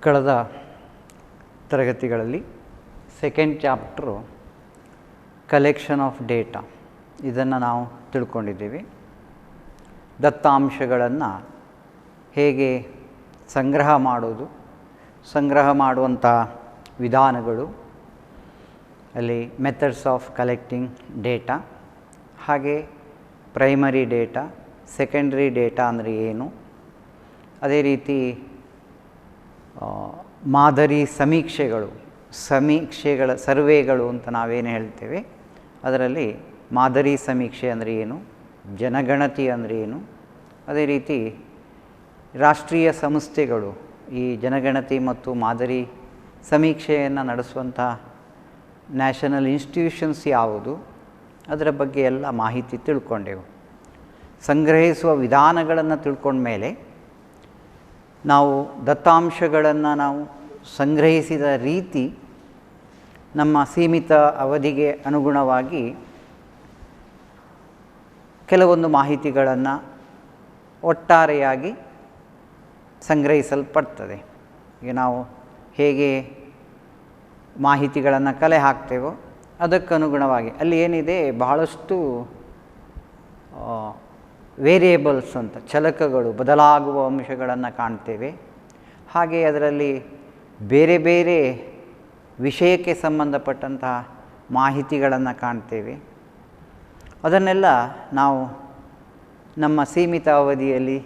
ಕಳೆದ ತರಗತಿಗಳಲ್ಲಿ second chapter collection of data ಇದನ್ನು ನಾವು ತಿಳ್ಕೊಂಡಿದ್ದೀವಿ. ದತ್ತಾಂಶಗಳನ್ನು ಹೇಗೆ ಸಂಗ್ರಹ ಮಾಡೋದು, ಸಂಗ್ರಹ ಮಾಡುವಂಥ ವಿಧಾನಗಳು, ಅಲ್ಲಿ ಮೆಥಡ್ಸ್ ಆಫ್ ಕಲೆಕ್ಟಿಂಗ್ ಡೇಟಾ, ಹಾಗೆ ಪ್ರೈಮರಿ ಡೇಟಾ, ಸೆಕೆಂಡ್ರಿ ಡೇಟಾ ಅಂದರೆ ಏನು, ಅದೇ ರೀತಿ ಮಾದರಿ ಸಮೀಕ್ಷೆಗಳ ಸರ್ವೆಗಳು ಅಂತ ನಾವೇನು ಹೇಳ್ತೇವೆ, ಅದರಲ್ಲಿ ಮಾದರಿ ಸಮೀಕ್ಷೆ ಅಂದರೆ ಏನು, ಜನಗಣತಿ ಅಂದರೆ ಏನು, ಅದೇ ರೀತಿ ರಾಷ್ಟ್ರೀಯ ಸಂಸ್ಥೆಗಳು ಈ ಜನಗಣತಿ ಮತ್ತು ಮಾದರಿ ಸಮೀಕ್ಷೆಯನ್ನು ನಡೆಸುವಂಥ ನ್ಯಾಷನಲ್ ಇನ್ಸ್ಟಿಟ್ಯೂಷನ್ಸ್ ಯಾವುದು, ಅದರ ಬಗ್ಗೆ ಎಲ್ಲ ಮಾಹಿತಿ ತಿಳ್ಕೊಂಡೆವು. ಸಂಗ್ರಹಿಸುವ ವಿಧಾನಗಳನ್ನು ತಿಳ್ಕೊಂಡ್ಮೇಲೆ ನಾವು ದತ್ತಾಂಶಗಳನ್ನು ನಾವು ಸಂಗ್ರಹಿಸಿದ ರೀತಿ ನಮ್ಮ ಸೀಮಿತ ಅವಧಿಗೆ ಅನುಗುಣವಾಗಿ ಕೆಲವೊಂದು ಮಾಹಿತಿಗಳನ್ನು ಒಟ್ಟಾರೆಯಾಗಿ ಸಂಗ್ರಹಿಸಲ್ಪಡ್ತದೆ. ಈಗ ನಾವು ಹೇಗೆ ಮಾಹಿತಿಗಳನ್ನು ಕಲೆ ಹಾಕ್ತೇವೋ ಅದಕ್ಕನುಗುಣವಾಗಿ ಅಲ್ಲಿ ಏನಿದೆ ಬಹಳಷ್ಟು ವೇರಿಯೇಬಲ್ಸ್ ಅಂತ ಚಲಕಗಳು, ಬದಲಾಗುವ ಅಂಶಗಳನ್ನು ಕಾಣ್ತೇವೆ. ಹಾಗೆ ಅದರಲ್ಲಿ ಬೇರೆ ಬೇರೆ ವಿಷಯಕ್ಕೆ ಸಂಬಂಧಪಟ್ಟಂತಹ ಮಾಹಿತಿಗಳನ್ನು ಕಾಣ್ತೇವೆ. ಅದನ್ನೆಲ್ಲ ನಾವು ನಮ್ಮ ಸೀಮಿತ ಅವಧಿಯಲ್ಲಿ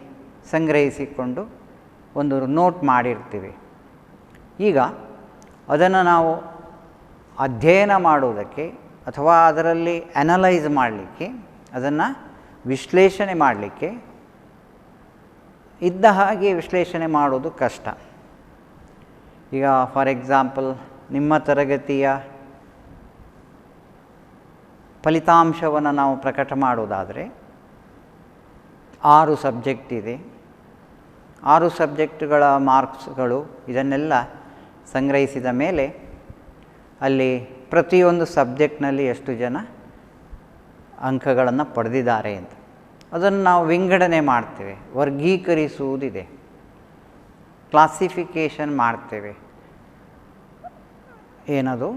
ಸಂಗ್ರಹಿಸಿಕೊಂಡು ಒಂದು ನೋಟ್ ಮಾಡಿರ್ತೀವಿ. ಈಗ ಅದನ್ನು ನಾವು ಅಧ್ಯಯನ ಮಾಡುವುದಕ್ಕೆ ಅಥವಾ ಅದರಲ್ಲಿ ಅನಲೈಸ್ ಮಾಡಲಿಕ್ಕೆ, ಅದನ್ನು ವಿಶ್ಲೇಷಣೆ ಮಾಡಲಿಕ್ಕೆ ಇದ್ದ ಹಾಗೆ ವಿಶ್ಲೇಷಣೆ ಮಾಡೋದು ಕಷ್ಟ. ಈಗ ಫಾರ್ ಎಕ್ಸಾಂಪಲ್ ನಿಮ್ಮ ತರಗತಿಯ ಫಲಿತಾಂಶವನ್ನು ನಾವು ಪ್ರಕಟ ಮಾಡೋದಾದರೆ 6 ಸಬ್ಜೆಕ್ಟ್ ಇದೆ, 6 ಸಬ್ಜೆಕ್ಟ್ಗಳ ಮಾರ್ಕ್ಸ್ಗಳು ಇದನ್ನೆಲ್ಲ ಸಂಗ್ರಹಿಸಿದ ಮೇಲೆ ಅಲ್ಲಿ ಪ್ರತಿಯೊಂದು ಸಬ್ಜೆಕ್ಟ್ನಲ್ಲಿ ಎಷ್ಟು ಜನ ಅಂಕಗಳನ್ನು ಪಡೆದಿದ್ದಾರೆ ಅಂತ ಅದನ್ನು ನಾವು ವಿಂಗಡಣೆ ಮಾಡ್ತೇವೆ, ವರ್ಗೀಕರಿಸುವುದಿದೆ, ಕ್ಲಾಸಿಫಿಕೇಷನ್ ಮಾಡ್ತೇವೆ. ಏನದು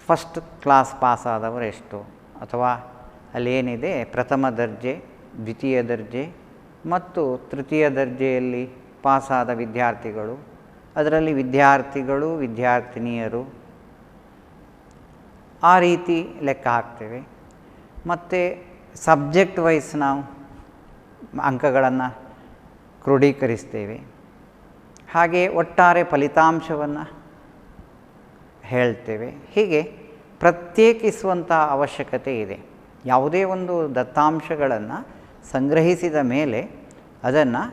ಫಸ್ಟ್ ಕ್ಲಾಸ್ ಪಾಸಾದವರು ಎಷ್ಟು, ಅಥವಾ ಅಲ್ಲಿ ಏನಿದೆ ಪ್ರಥಮ ದರ್ಜೆ, ದ್ವಿತೀಯ ದರ್ಜೆ ಮತ್ತು ತೃತೀಯ ದರ್ಜೆಯಲ್ಲಿ ಪಾಸಾದ ವಿದ್ಯಾರ್ಥಿಗಳು, ಅದರಲ್ಲಿ ವಿದ್ಯಾರ್ಥಿಗಳು, ವಿದ್ಯಾರ್ಥಿನಿಯರು, ಆ ರೀತಿ ಲೆಕ್ಕ ಹಾಕ್ತೇವೆ. ಮತ್ತು ಸಬ್ಜೆಕ್ಟ್ ವೈಸ್ ನಾವು ಅಂಕಗಳನ್ನು ಕ್ರೋಢೀಕರಿಸ್ತೇವೆ. ಹಾಗೆ ಒಟ್ಟಾರೆ ಫಲಿತಾಂಶವನ್ನು ಹೇಳ್ತೇವೆ. ಹೀಗೆ ಪ್ರತ್ಯೇಕಿಸುವಂಥ ಅವಶ್ಯಕತೆ ಇದೆ. ಯಾವುದೇ ಒಂದು ದತ್ತಾಂಶಗಳನ್ನು ಸಂಗ್ರಹಿಸಿದ ಮೇಲೆ ಅದನ್ನು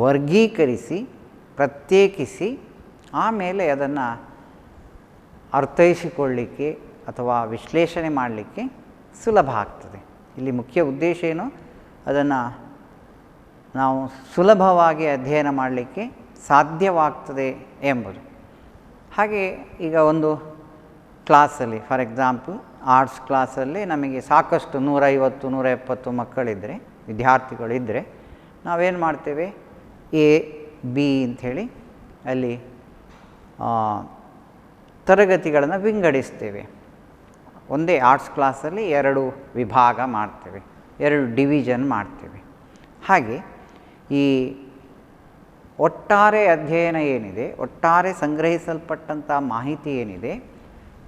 ವರ್ಗೀಕರಿಸಿ, ಪ್ರತ್ಯೇಕಿಸಿ, ಆಮೇಲೆ ಅದನ್ನು ಅರ್ಥೈಸಿಕೊಳ್ಳಲಿಕ್ಕೆ ಅಥವಾ ವಿಶ್ಲೇಷಣೆ ಮಾಡಲಿಕ್ಕೆ ಸುಲಭ ಆಗ್ತದೆ. ಇಲ್ಲಿ ಮುಖ್ಯ ಉದ್ದೇಶ ಏನು, ಅದನ್ನು ನಾವು ಸುಲಭವಾಗಿ ಅಧ್ಯಯನ ಮಾಡಲಿಕ್ಕೆ ಸಾಧ್ಯವಾಗ್ತದೆ ಎಂಬುದು. ಹಾಗೆ ಈಗ ಒಂದು ಕ್ಲಾಸಲ್ಲಿ ಫಾರ್ ಎಕ್ಸಾಂಪಲ್ ಆರ್ಟ್ಸ್ ಕ್ಲಾಸಲ್ಲಿ ನಮಗೆ ಸಾಕಷ್ಟು 150-170 ಮಕ್ಕಳಿದ್ದರೆ, ವಿದ್ಯಾರ್ಥಿಗಳಿದ್ದರೆ, ನಾವೇನು ಮಾಡ್ತೇವೆ, ಎ ಬಿ ಅಂಥೇಳಿ ಅಲ್ಲಿ ತರಗತಿಗಳನ್ನು ವಿಂಗಡಿಸ್ತೇವೆ. ಒಂದೇ ಆರ್ಟ್ಸ್ ಕ್ಲಾಸಲ್ಲಿ 2 ವಿಭಾಗ ಮಾಡ್ತೇವೆ, 2 ಡಿವಿಷನ್ ಮಾಡ್ತೇವೆ. ಹಾಗೆ ಈ ಒಟ್ಟಾರೆ ಅಧ್ಯಯನ ಏನಿದೆ, ಒಟ್ಟಾರೆ ಸಂಗ್ರಹಿಸಲ್ಪಟ್ಟಂಥ ಮಾಹಿತಿ ಏನಿದೆ,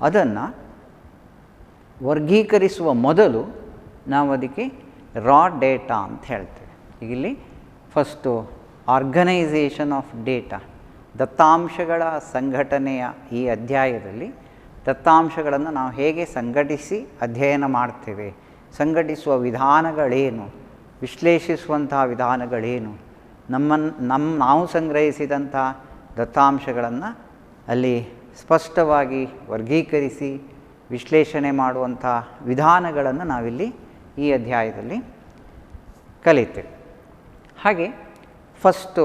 ಅದನ್ನು ವರ್ಗೀಕರಿಸುವ ಮೊದಲು ನಾವು ಅದಕ್ಕೆ ರಾ ಡೇಟಾ ಅಂತ ಹೇಳ್ತೇವೆ. ಈಗ ಇಲ್ಲಿ ಫಸ್ಟು ಆರ್ಗನೈಸೇಷನ್ ಆಫ್ ಡೇಟಾ, ದತ್ತಾಂಶಗಳ ಸಂಘಟನೆಯ ಈ ಅಧ್ಯಾಯದಲ್ಲಿ ದತ್ತಾಂಶಗಳನ್ನು ನಾವು ಹೇಗೆ ಸಂಘಟಿಸಿ ಅಧ್ಯಯನ ಮಾಡ್ತೇವೆ, ಸಂಘಟಿಸುವ ವಿಧಾನಗಳೇನು, ವಿಶ್ಲೇಷಿಸುವಂತಹ ವಿಧಾನಗಳೇನು, ನಾವು ಸಂಗ್ರಹಿಸಿದಂಥ ದತ್ತಾಂಶಗಳನ್ನು ಅಲ್ಲಿ ಸ್ಪಷ್ಟವಾಗಿ ವರ್ಗೀಕರಿಸಿ ವಿಶ್ಲೇಷಣೆ ಮಾಡುವಂಥ ವಿಧಾನಗಳನ್ನು ನಾವಿಲ್ಲಿ ಈ ಅಧ್ಯಾಯದಲ್ಲಿ ಕಲಿತೇವೆ. ಹಾಗೆ ಫಸ್ಟು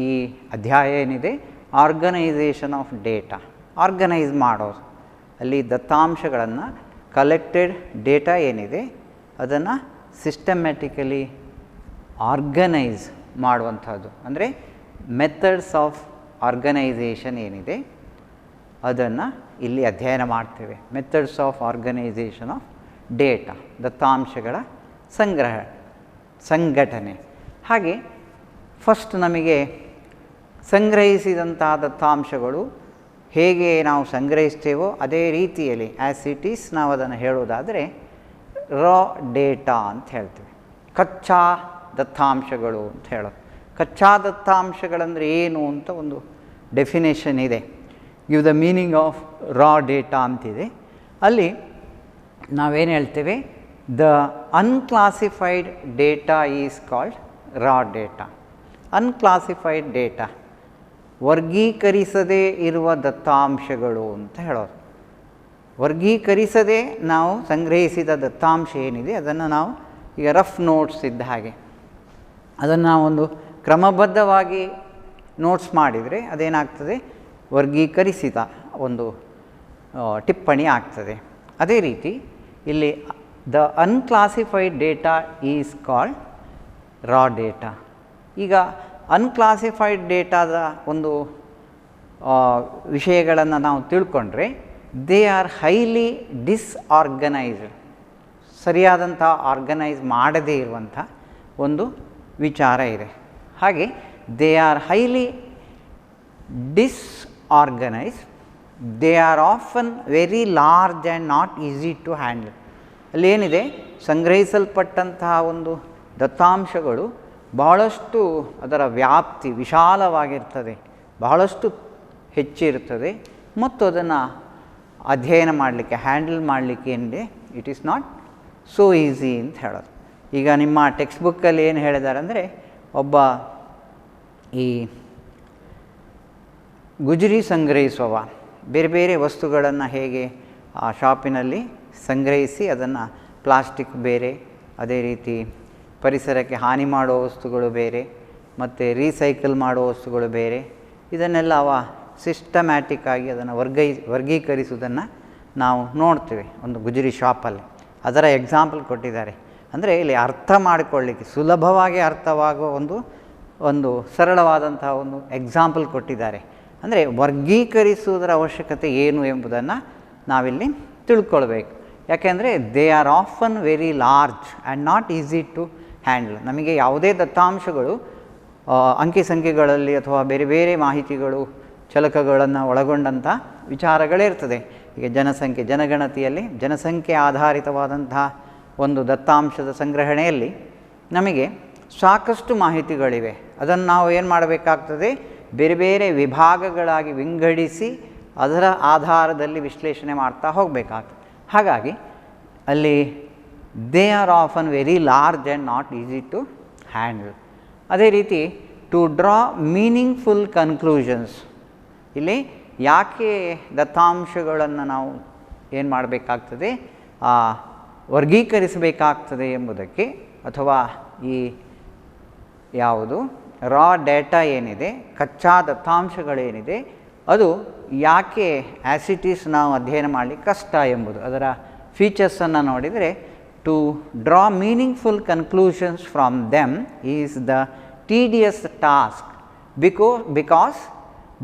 ಈ ಅಧ್ಯಾಯ ಏನಿದೆ, ಆರ್ಗನೈಸೇಷನ್ ಆಫ್ ಡೇಟಾ, ಆರ್ಗನೈಸ್ ಮಾಡೋದು. ಅಲ್ಲಿ ದತ್ತಾಂಶಗಳನ್ನು ಕಲೆಕ್ಟೆಡ್ ಡೇಟಾ ಏನಿದೆ ಅದನ್ನು ಸಿಸ್ಟಮ್ಯಾಟಿಕಲಿ ಆರ್ಗನೈಸ್ ಮಾಡುವಂಥದ್ದು. ಅಂದರೆ ಮೆಥಡ್ಸ್ ಆಫ್ ಆರ್ಗನೈಸೇಷನ್ ಏನಿದೆ ಅದನ್ನು ಇಲ್ಲಿ ಅಧ್ಯಯನ ಮಾಡ್ತೇವೆ. Methods of organisation of data, ದತ್ತಾಂಶಗಳ ಸಂಘಟನೆ. ಹಾಗೆ ಫಸ್ಟ್ ನಮಗೆ ಸಂಗ್ರಹಿಸಿದಂತಹ ದತ್ತಾಂಶಗಳು ಹೇಗೆ ನಾವು ಸಂಗ್ರಹಿಸ್ತೇವೋ ಅದೇ ರೀತಿಯಲ್ಲಿ ಆ್ಯಸ್ ಇಟ್ ಈಸ್ ನಾವು ಅದನ್ನು ಹೇಳೋದಾದರೆ ರಾ ಡೇಟಾ ಅಂತ ಹೇಳ್ತೀವಿ. ಕಚ್ಚಾ ದತ್ತಾಂಶಗಳು ಅಂತ ಹೇಳೋದು. ಕಚ್ಚಾ ದತ್ತಾಂಶಗಳಂದರೆ ಏನು ಅಂತ ಒಂದು ಡೆಫಿನೇಷನ್ ಇದೆ. Give the meaning of raw data ಅಂತಿದೆ. ಅಲ್ಲಿ ನಾವೇನು ಹೇಳ್ತೇವೆ, the unclassified data is called raw data. Unclassified data, ವರ್ಗೀಕರಿಸದೇ ಇರುವ ದತ್ತಾಂಶಗಳು ಅಂತ ಹೇಳೋದು. ವರ್ಗೀಕರಿಸದೆ ನಾವು ಸಂಗ್ರಹಿಸಿದ ದತ್ತಾಂಶ ಏನಿದೆ ಅದನ್ನು ನಾವು ಈಗ ರಫ್ ನೋಟ್ಸ್ ಇದ್ದ ಹಾಗೆ ಅದನ್ನು ನಾವೊಂದು ಕ್ರಮಬದ್ಧವಾಗಿ ನೋಟ್ಸ್ ಮಾಡಿದರೆ ಅದೇನಾಗ್ತದೆ, ವರ್ಗೀಕರಿಸಿದ ಒಂದು ಟಿಪ್ಪಣಿ ಆಗ್ತದೆ. ಅದೇ ರೀತಿ ಇಲ್ಲಿ the unclassified data is called raw data. ಈಗ ಅನ್ಕ್ಲಾಸಿಫೈಡ್ ಡೇಟಾದ ಒಂದು ವಿಷಯಗಳನ್ನು ನಾವು ತಿಳ್ಕೊಂಡ್ರೆ ದೇ ಆರ್ ಹೈಲಿ ಡಿಸ್ಆರ್ಗನೈಸ್ಡ್, ಸರಿಯಾದಂಥ ಆರ್ಗನೈಸ್ ಮಾಡದೇ ಇರುವಂಥ ಒಂದು ವಿಚಾರ ಇದೆ. ಹಾಗೆ they are highly disorganised, they are often very large and not easy to handle. ಅಲ್ಲೇನಿದೆ, ಸಂಗ್ರಹಿಸಲ್ಪಟ್ಟಂತಹ ಒಂದು ದತ್ತಾಂಶಗಳು ಬಹಳಷ್ಟು ಅದರ ವ್ಯಾಪ್ತಿ ವಿಶಾಲವಾಗಿರ್ತದೆ, ಬಹಳಷ್ಟು ಹೆಚ್ಚಿರ್ತದೆ ಮತ್ತು ಅದನ್ನು ಅಧ್ಯಯನ ಮಾಡಲಿಕ್ಕೆ, ಹ್ಯಾಂಡಲ್ ಮಾಡಲಿಕ್ಕೆ ಏನಿದೆ, it is not so easy ಅಂತ ಹೇಳೋದು. ಈಗ ನಿಮ್ಮ ಟೆಕ್ಸ್ಟ್ ಬುಕ್ಕಲ್ಲಿ ಏನು ಹೇಳಿದ್ದಾರೆ ಅಂದರೆ, ಒಬ್ಬ ಈ ಗುಜರಿ ಸಂಗ್ರಹಿಸುವವ ಬೇರೆ ಬೇರೆ ವಸ್ತುಗಳನ್ನು ಹೇಗೆ ಆ ಶಾಪಿನಲ್ಲಿ ಸಂಗ್ರಹಿಸಿ ಅದನ್ನು ಪ್ಲಾಸ್ಟಿಕ್ ಬೇರೆ, ಅದೇ ರೀತಿ ಪರಿಸರಕ್ಕೆ ಹಾನಿ ಮಾಡುವ ವಸ್ತುಗಳು ಬೇರೆ ಮತ್ತು ರೀಸೈಕಲ್ ಮಾಡುವ ವಸ್ತುಗಳು ಬೇರೆ, ಇದನ್ನೆಲ್ಲ ಅವ ಸಿಸ್ಟಮ್ಯಾಟಿಕ್ ಆಗಿ ಅದನ್ನು ವರ್ಗೀಕರಿಸುವುದನ್ನು ನಾವು ನೋಡ್ತೇವೆ ಒಂದು ಗುಜರಿ ಶಾಪಲ್ಲಿ. ಅದರ ಎಕ್ಸಾಂಪಲ್ ಕೊಟ್ಟಿದ್ದಾರೆ. ಅಂದರೆ ಇಲ್ಲಿ ಅರ್ಥ ಮಾಡಿಕೊಳ್ಳಿಕ್ಕೆ ಸುಲಭವಾಗಿ ಅರ್ಥವಾಗುವ ಒಂದು ಸರಳವಾದಂತಹ ಒಂದು ಎಕ್ಸಾಂಪಲ್ ಕೊಟ್ಟಿದ್ದಾರೆ. ಅಂದರೆ ವರ್ಗೀಕರಿಸುವುದರ ಅವಶ್ಯಕತೆ ಏನು ಎಂಬುದನ್ನು ನಾವಿಲ್ಲಿ ತಿಳ್ಕೊಳ್ಬೇಕು. ಯಾಕೆಂದರೆ they are often very large and not easy to handle. ನಮಗೆ ಯಾವುದೇ ದತ್ತಾಂಶಗಳು ಅಂಕಿ ಸಂಖ್ಯೆಗಳಲ್ಲಿ ಅಥವಾ ಬೇರೆ ಬೇರೆ ಮಾಹಿತಿಗಳು, ಚಲಕಗಳನ್ನು ಒಳಗೊಂಡಂಥ ವಿಚಾರಗಳಿರ್ತದೆ. ಈಗ ಜನಗಣತಿಯಲ್ಲಿ ಜನಸಂಖ್ಯೆ ಆಧಾರಿತವಾದಂತಹ ಒಂದು ದತ್ತಾಂಶದ ಸಂಗ್ರಹಣೆಯಲ್ಲಿ ನಮಗೆ ಸಾಕಷ್ಟು ಮಾಹಿತಿಗಳಿವೆ. ಅದನ್ನು ನಾವು ಏನು ಮಾಡಬೇಕಾಗ್ತದೆ, ಬೇರೆ ಬೇರೆ ವಿಭಾಗಗಳಾಗಿ ವಿಂಗಡಿಸಿ ಅದರ ಆಧಾರದಲ್ಲಿ ವಿಶ್ಲೇಷಣೆ ಮಾಡ್ತಾ ಹೋಗಬೇಕಾಗ್ತದೆ. ಹಾಗಾಗಿ ಅಲ್ಲಿ they are often very large and not easy to handle. ಅದೇ ರೀತಿ ಟು ಡ್ರಾ ಮೀನಿಂಗ್ಫುಲ್ ಕನ್ಕ್ಲೂಷನ್ಸ್, ಇಲ್ಲಿ ಯಾಕೆ ದತ್ತಾಂಶಗಳನ್ನು ನಾವು ಏನು ಮಾಡಬೇಕಾಗ್ತದೆ, ವರ್ಗೀಕರಿಸಬೇಕಾಗ್ತದೆ ಎಂಬುದಕ್ಕೆ, ಅಥವಾ ಈ ಯಾವುದು ರಾ ಡೇಟಾ ಏನಿದೆ, ಕಚ್ಚಾ ದತ್ತಾಂಶಗಳೇನಿದೆ, ಅದು ಯಾಕೆ ಆ್ಯಸ್ ಇಟ್ ಈಸ್ ನಾವು ಅಧ್ಯಯನ ಮಾಡಲಿಕ್ಕೆ ಕಷ್ಟ ಎಂಬುದು, ಅದರ ಫೀಚರ್ಸನ್ನು ನೋಡಿದರೆ, to draw meaningful conclusions from them is the tedious task because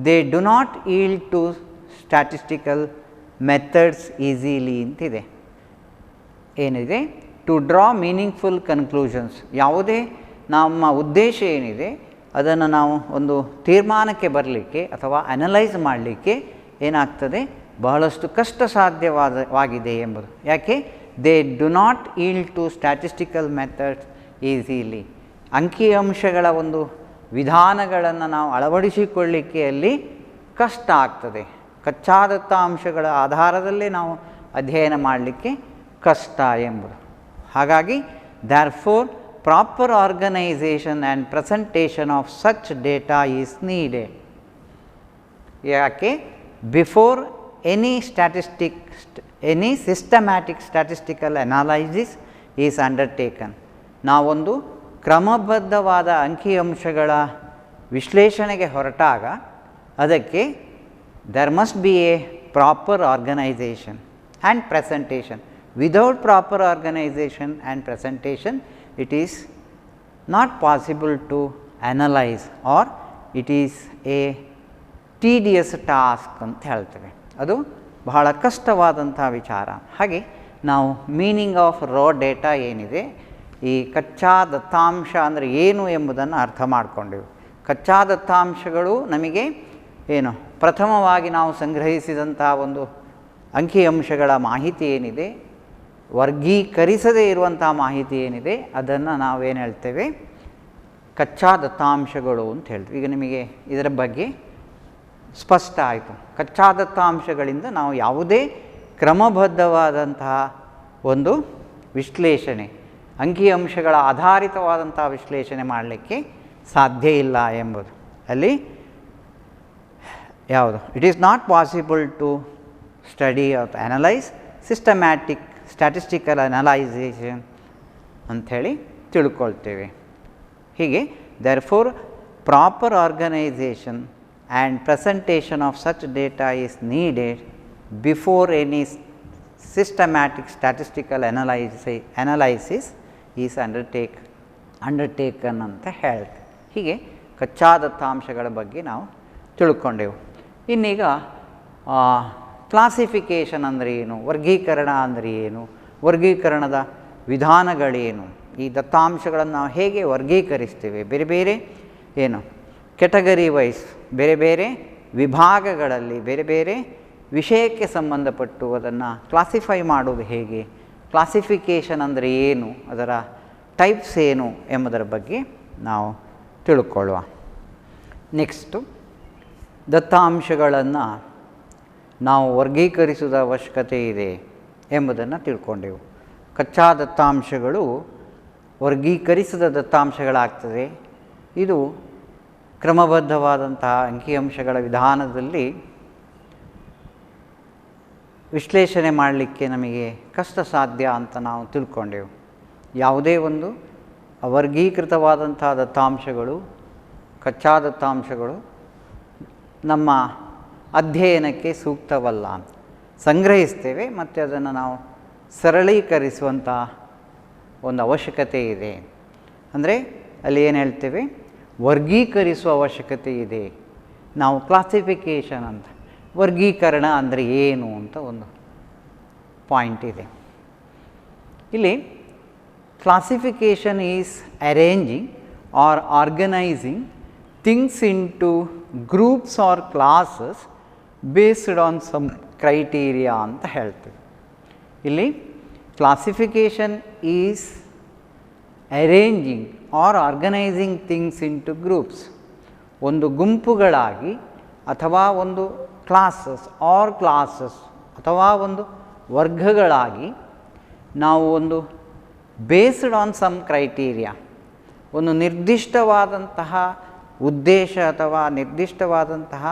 they do not yield to statistical methods easily ಅಂತಿದೆ. ಏನಿದೆ, ಟು ಡ್ರಾ ಮೀನಿಂಗ್ಫುಲ್ ಕನ್ಕ್ಲೂಷನ್ಸ್, ಯಾವುದೇ ನಮ್ಮ ಉದ್ದೇಶ ಏನಿದೆ ಅದನ್ನು ನಾವು ಒಂದು ತೀರ್ಮಾನಕ್ಕೆ ಬರಲಿಕ್ಕೆ ಅಥವಾ ಅನಲೈಸ್ ಮಾಡಲಿಕ್ಕೆ ಏನಾಗ್ತದೆ, ಬಹಳಷ್ಟು ಕಷ್ಟ ಸಾಧ್ಯವಾಗಿದೆ ಎಂಬುದು. ಯಾಕೆ, they do not yield to statistical methods easily. ಅಂಕಿಅಂಶಗಳ ಒಂದು ವಿಧಾನಗಳನ್ನು ನಾವು ಅಳವಡಿಸಿಕೊಳ್ಳಿಕ್ಕೆ ಅಲ್ಲಿ ಕಷ್ಟ ಆಗ್ತದೆ. ಕಚ್ಚಾ ದತ್ತಾಂಶಗಳ ಆಧಾರದಲ್ಲೇ ನಾವು ಅಧ್ಯಯನ ಮಾಡಲಿಕ್ಕೆ ಕಷ್ಟ ಎಂಬುದು. ಹಾಗಾಗಿ therefore proper organization and presentation of such data is needed. ಯಾಕೆ, before any systematic statistical analysis is undertaken. ನಾವೊಂದು ಕ್ರಮಬದ್ಧವಾದ ಅಂಕಿಅಂಶಗಳ ವಿಶ್ಲೇಷಣೆಗೆ ಹೊರಟಾಗ ಅದಕ್ಕೆ there must be a proper organization and presentation. Without proper organization and presentation, it is not possible to analyse or it is a tedious task ಅಂತ ಹೇಳ್ತೇವೆ. ಅದು ಬಹಳ ಕಷ್ಟವಾದಂಥ ವಿಚಾರ. ಹಾಗೆ ನಾವು ಮೀನಿಂಗ್ ಆಫ್ ರಾ ಡೇಟಾ ಏನಿದೆ, ಈ ಕಚ್ಚಾ ದತ್ತಾಂಶ ಅಂದರೆ ಏನು ಎಂಬುದನ್ನು ಅರ್ಥ ಮಾಡಿಕೊಂಡೆವು. ಕಚ್ಚಾ ದತ್ತಾಂಶಗಳು ನಮಗೆ ಏನು ಪ್ರಥಮವಾಗಿ ನಾವು ಸಂಗ್ರಹಿಸಿದಂಥ ಒಂದು ಅಂಕಿಅಂಶಗಳ ಮಾಹಿತಿ ಏನಿದೆ, ವರ್ಗೀಕರಿಸದೇ ಇರುವಂಥ ಮಾಹಿತಿ ಏನಿದೆ, ಅದನ್ನು ನಾವೇನು ಹೇಳ್ತೇವೆ, ಕಚ್ಚಾ ದತ್ತಾಂಶಗಳು ಅಂತ ಹೇಳ್ತೀವಿ. ಈಗ ನಿಮಗೆ ಇದರ ಬಗ್ಗೆ ಸ್ಪಷ್ಟ ಆಯಿತು. ಕಚ್ಚಾ ದತ್ತಾಂಶಗಳಿಂದ ನಾವು ಯಾವುದೇ ಕ್ರಮಬದ್ಧವಾದಂತಹ ಒಂದು ವಿಶ್ಲೇಷಣೆ, ಅಂಕಿಅಂಶಗಳ ಆಧಾರಿತವಾದಂಥ ವಿಶ್ಲೇಷಣೆ ಮಾಡಲಿಕ್ಕೆ ಸಾಧ್ಯ ಇಲ್ಲ ಎಂಬುದು. ಅಲ್ಲಿ ಯಾವುದು, it is not possible to study of analyse systematic statistical analysation ಅಂಥೇಳಿ ತಿಳ್ಕೊಳ್ತೇವೆ. ಹೀಗೆ therefore proper organisation and presentation of such data is needed before any systematic statistical analysis is undertaken ಅಂತ ಹೇಳ್ತೇವೆ. ಹೀಗೆ ಕಚ್ಚಾ ದತ್ತಾಂಶಗಳ ಬಗ್ಗೆ ನಾವು ತಿಳ್ಕೊಂಡೆವು. ಇನ್ನೀಗ ಕ್ಲಾಸಿಫಿಕೇಷನ್ ಅಂದರೆ ಏನು, ವರ್ಗೀಕರಣ ಅಂದರೆ ಏನು, ವರ್ಗೀಕರಣದ ವಿಧಾನಗಳೇನು, ಈ ದತ್ತಾಂಶಗಳನ್ನು ನಾವು ಹೇಗೆ ವರ್ಗೀಕರಿಸ್ತೇವೆ, ಬೇರೆ ಬೇರೆ ಏನು ಕೆಟಗರಿ ವೈಸ್ ಬೇರೆ ಬೇರೆ ವಿಭಾಗಗಳಲ್ಲಿ ಬೇರೆ ಬೇರೆ ವಿಷಯಕ್ಕೆ ಸಂಬಂಧಪಟ್ಟು ಅದನ್ನು ಕ್ಲಾಸಿಫೈ ಮಾಡೋದು ಹೇಗೆ, ಕ್ಲಾಸಿಫಿಕೇಷನ್ ಅಂದರೆ ಏನು, ಅದರ ಟೈಪ್ಸ್ ಏನು ಎಂಬುದರ ಬಗ್ಗೆ ನಾವು ತಿಳ್ಕೊಳ್ಳುವ. ನೆಕ್ಸ್ಟು ದತ್ತಾಂಶಗಳನ್ನು ನಾವು ವರ್ಗೀಕರಿಸುವ ಅವಶ್ಯಕತೆ ಇದೆ ಎಂಬುದನ್ನು ತಿಳ್ಕೊಂಡೆವು. ಕಚ್ಚಾ ದತ್ತಾಂಶಗಳು ವರ್ಗೀಕರಿಸಿದ ದತ್ತಾಂಶಗಳಾಗ್ತದೆ. ಇದು ಕ್ರಮಬದ್ಧವಾದಂತಹ ಅಂಕಿಅಂಶಗಳ ವಿಧಾನದಲ್ಲಿ ವಿಶ್ಲೇಷಣೆ ಮಾಡಲಿಕ್ಕೆ ನಮಗೆ ಕಷ್ಟ ಸಾಧ್ಯ ಅಂತ ನಾವು ತಿಳ್ಕೊಂಡೆವು. ಯಾವುದೇ ಒಂದು ಅವರ್ಗೀಕೃತವಾದಂಥ ದತ್ತಾಂಶಗಳು, ಕಚ್ಚಾ ದತ್ತಾಂಶಗಳು ನಮ್ಮ ಅಧ್ಯಯನಕ್ಕೆ ಸೂಕ್ತವಲ್ಲ ಅಂತ ಸಂಗ್ರಹಿಸ್ತೇವೆ ಮತ್ತು ಅದನ್ನು ನಾವು ಸರಳೀಕರಿಸುವಂಥ ಒಂದು ಅವಶ್ಯಕತೆ ಇದೆ. ಅಂದರೆ ಅಲ್ಲಿ ಏನು ಹೇಳ್ತೇವೆ, ವರ್ಗೀಕರಿಸುವ ಅವಶ್ಯಕತೆ ಇದೆ. ನಾವು ಕ್ಲಾಸಿಫಿಕೇಷನ್ ಅಂತ, ವರ್ಗೀಕರಣ ಅಂದರೆ ಏನು ಅಂತ ಒಂದು ಪಾಯಿಂಟ್ ಇದೆ. ಇಲ್ಲಿ classification is arranging or organising things into groups or classes based on some criteria ಅಂತ ಹೇಳ್ತೀವಿ. ಇಲ್ಲಿ classification is arranging or organising things into groups, ಒಂದು ಗುಂಪುಗಳಾಗಿ ಅಥವಾ ಒಂದು ಕ್ಲಾಸಸ್ ಅಥವಾ ಒಂದು ವರ್ಗಗಳಾಗಿ ನಾವು ಒಂದು ಬೇಸ್ಡ್ ಆನ್ ಸಮ್ ಕ್ರೈಟೀರಿಯಾ, ಒಂದು ನಿರ್ದಿಷ್ಟವಾದಂತಹ ಉದ್ದೇಶ ಅಥವಾ ನಿರ್ದಿಷ್ಟವಾದಂತಹ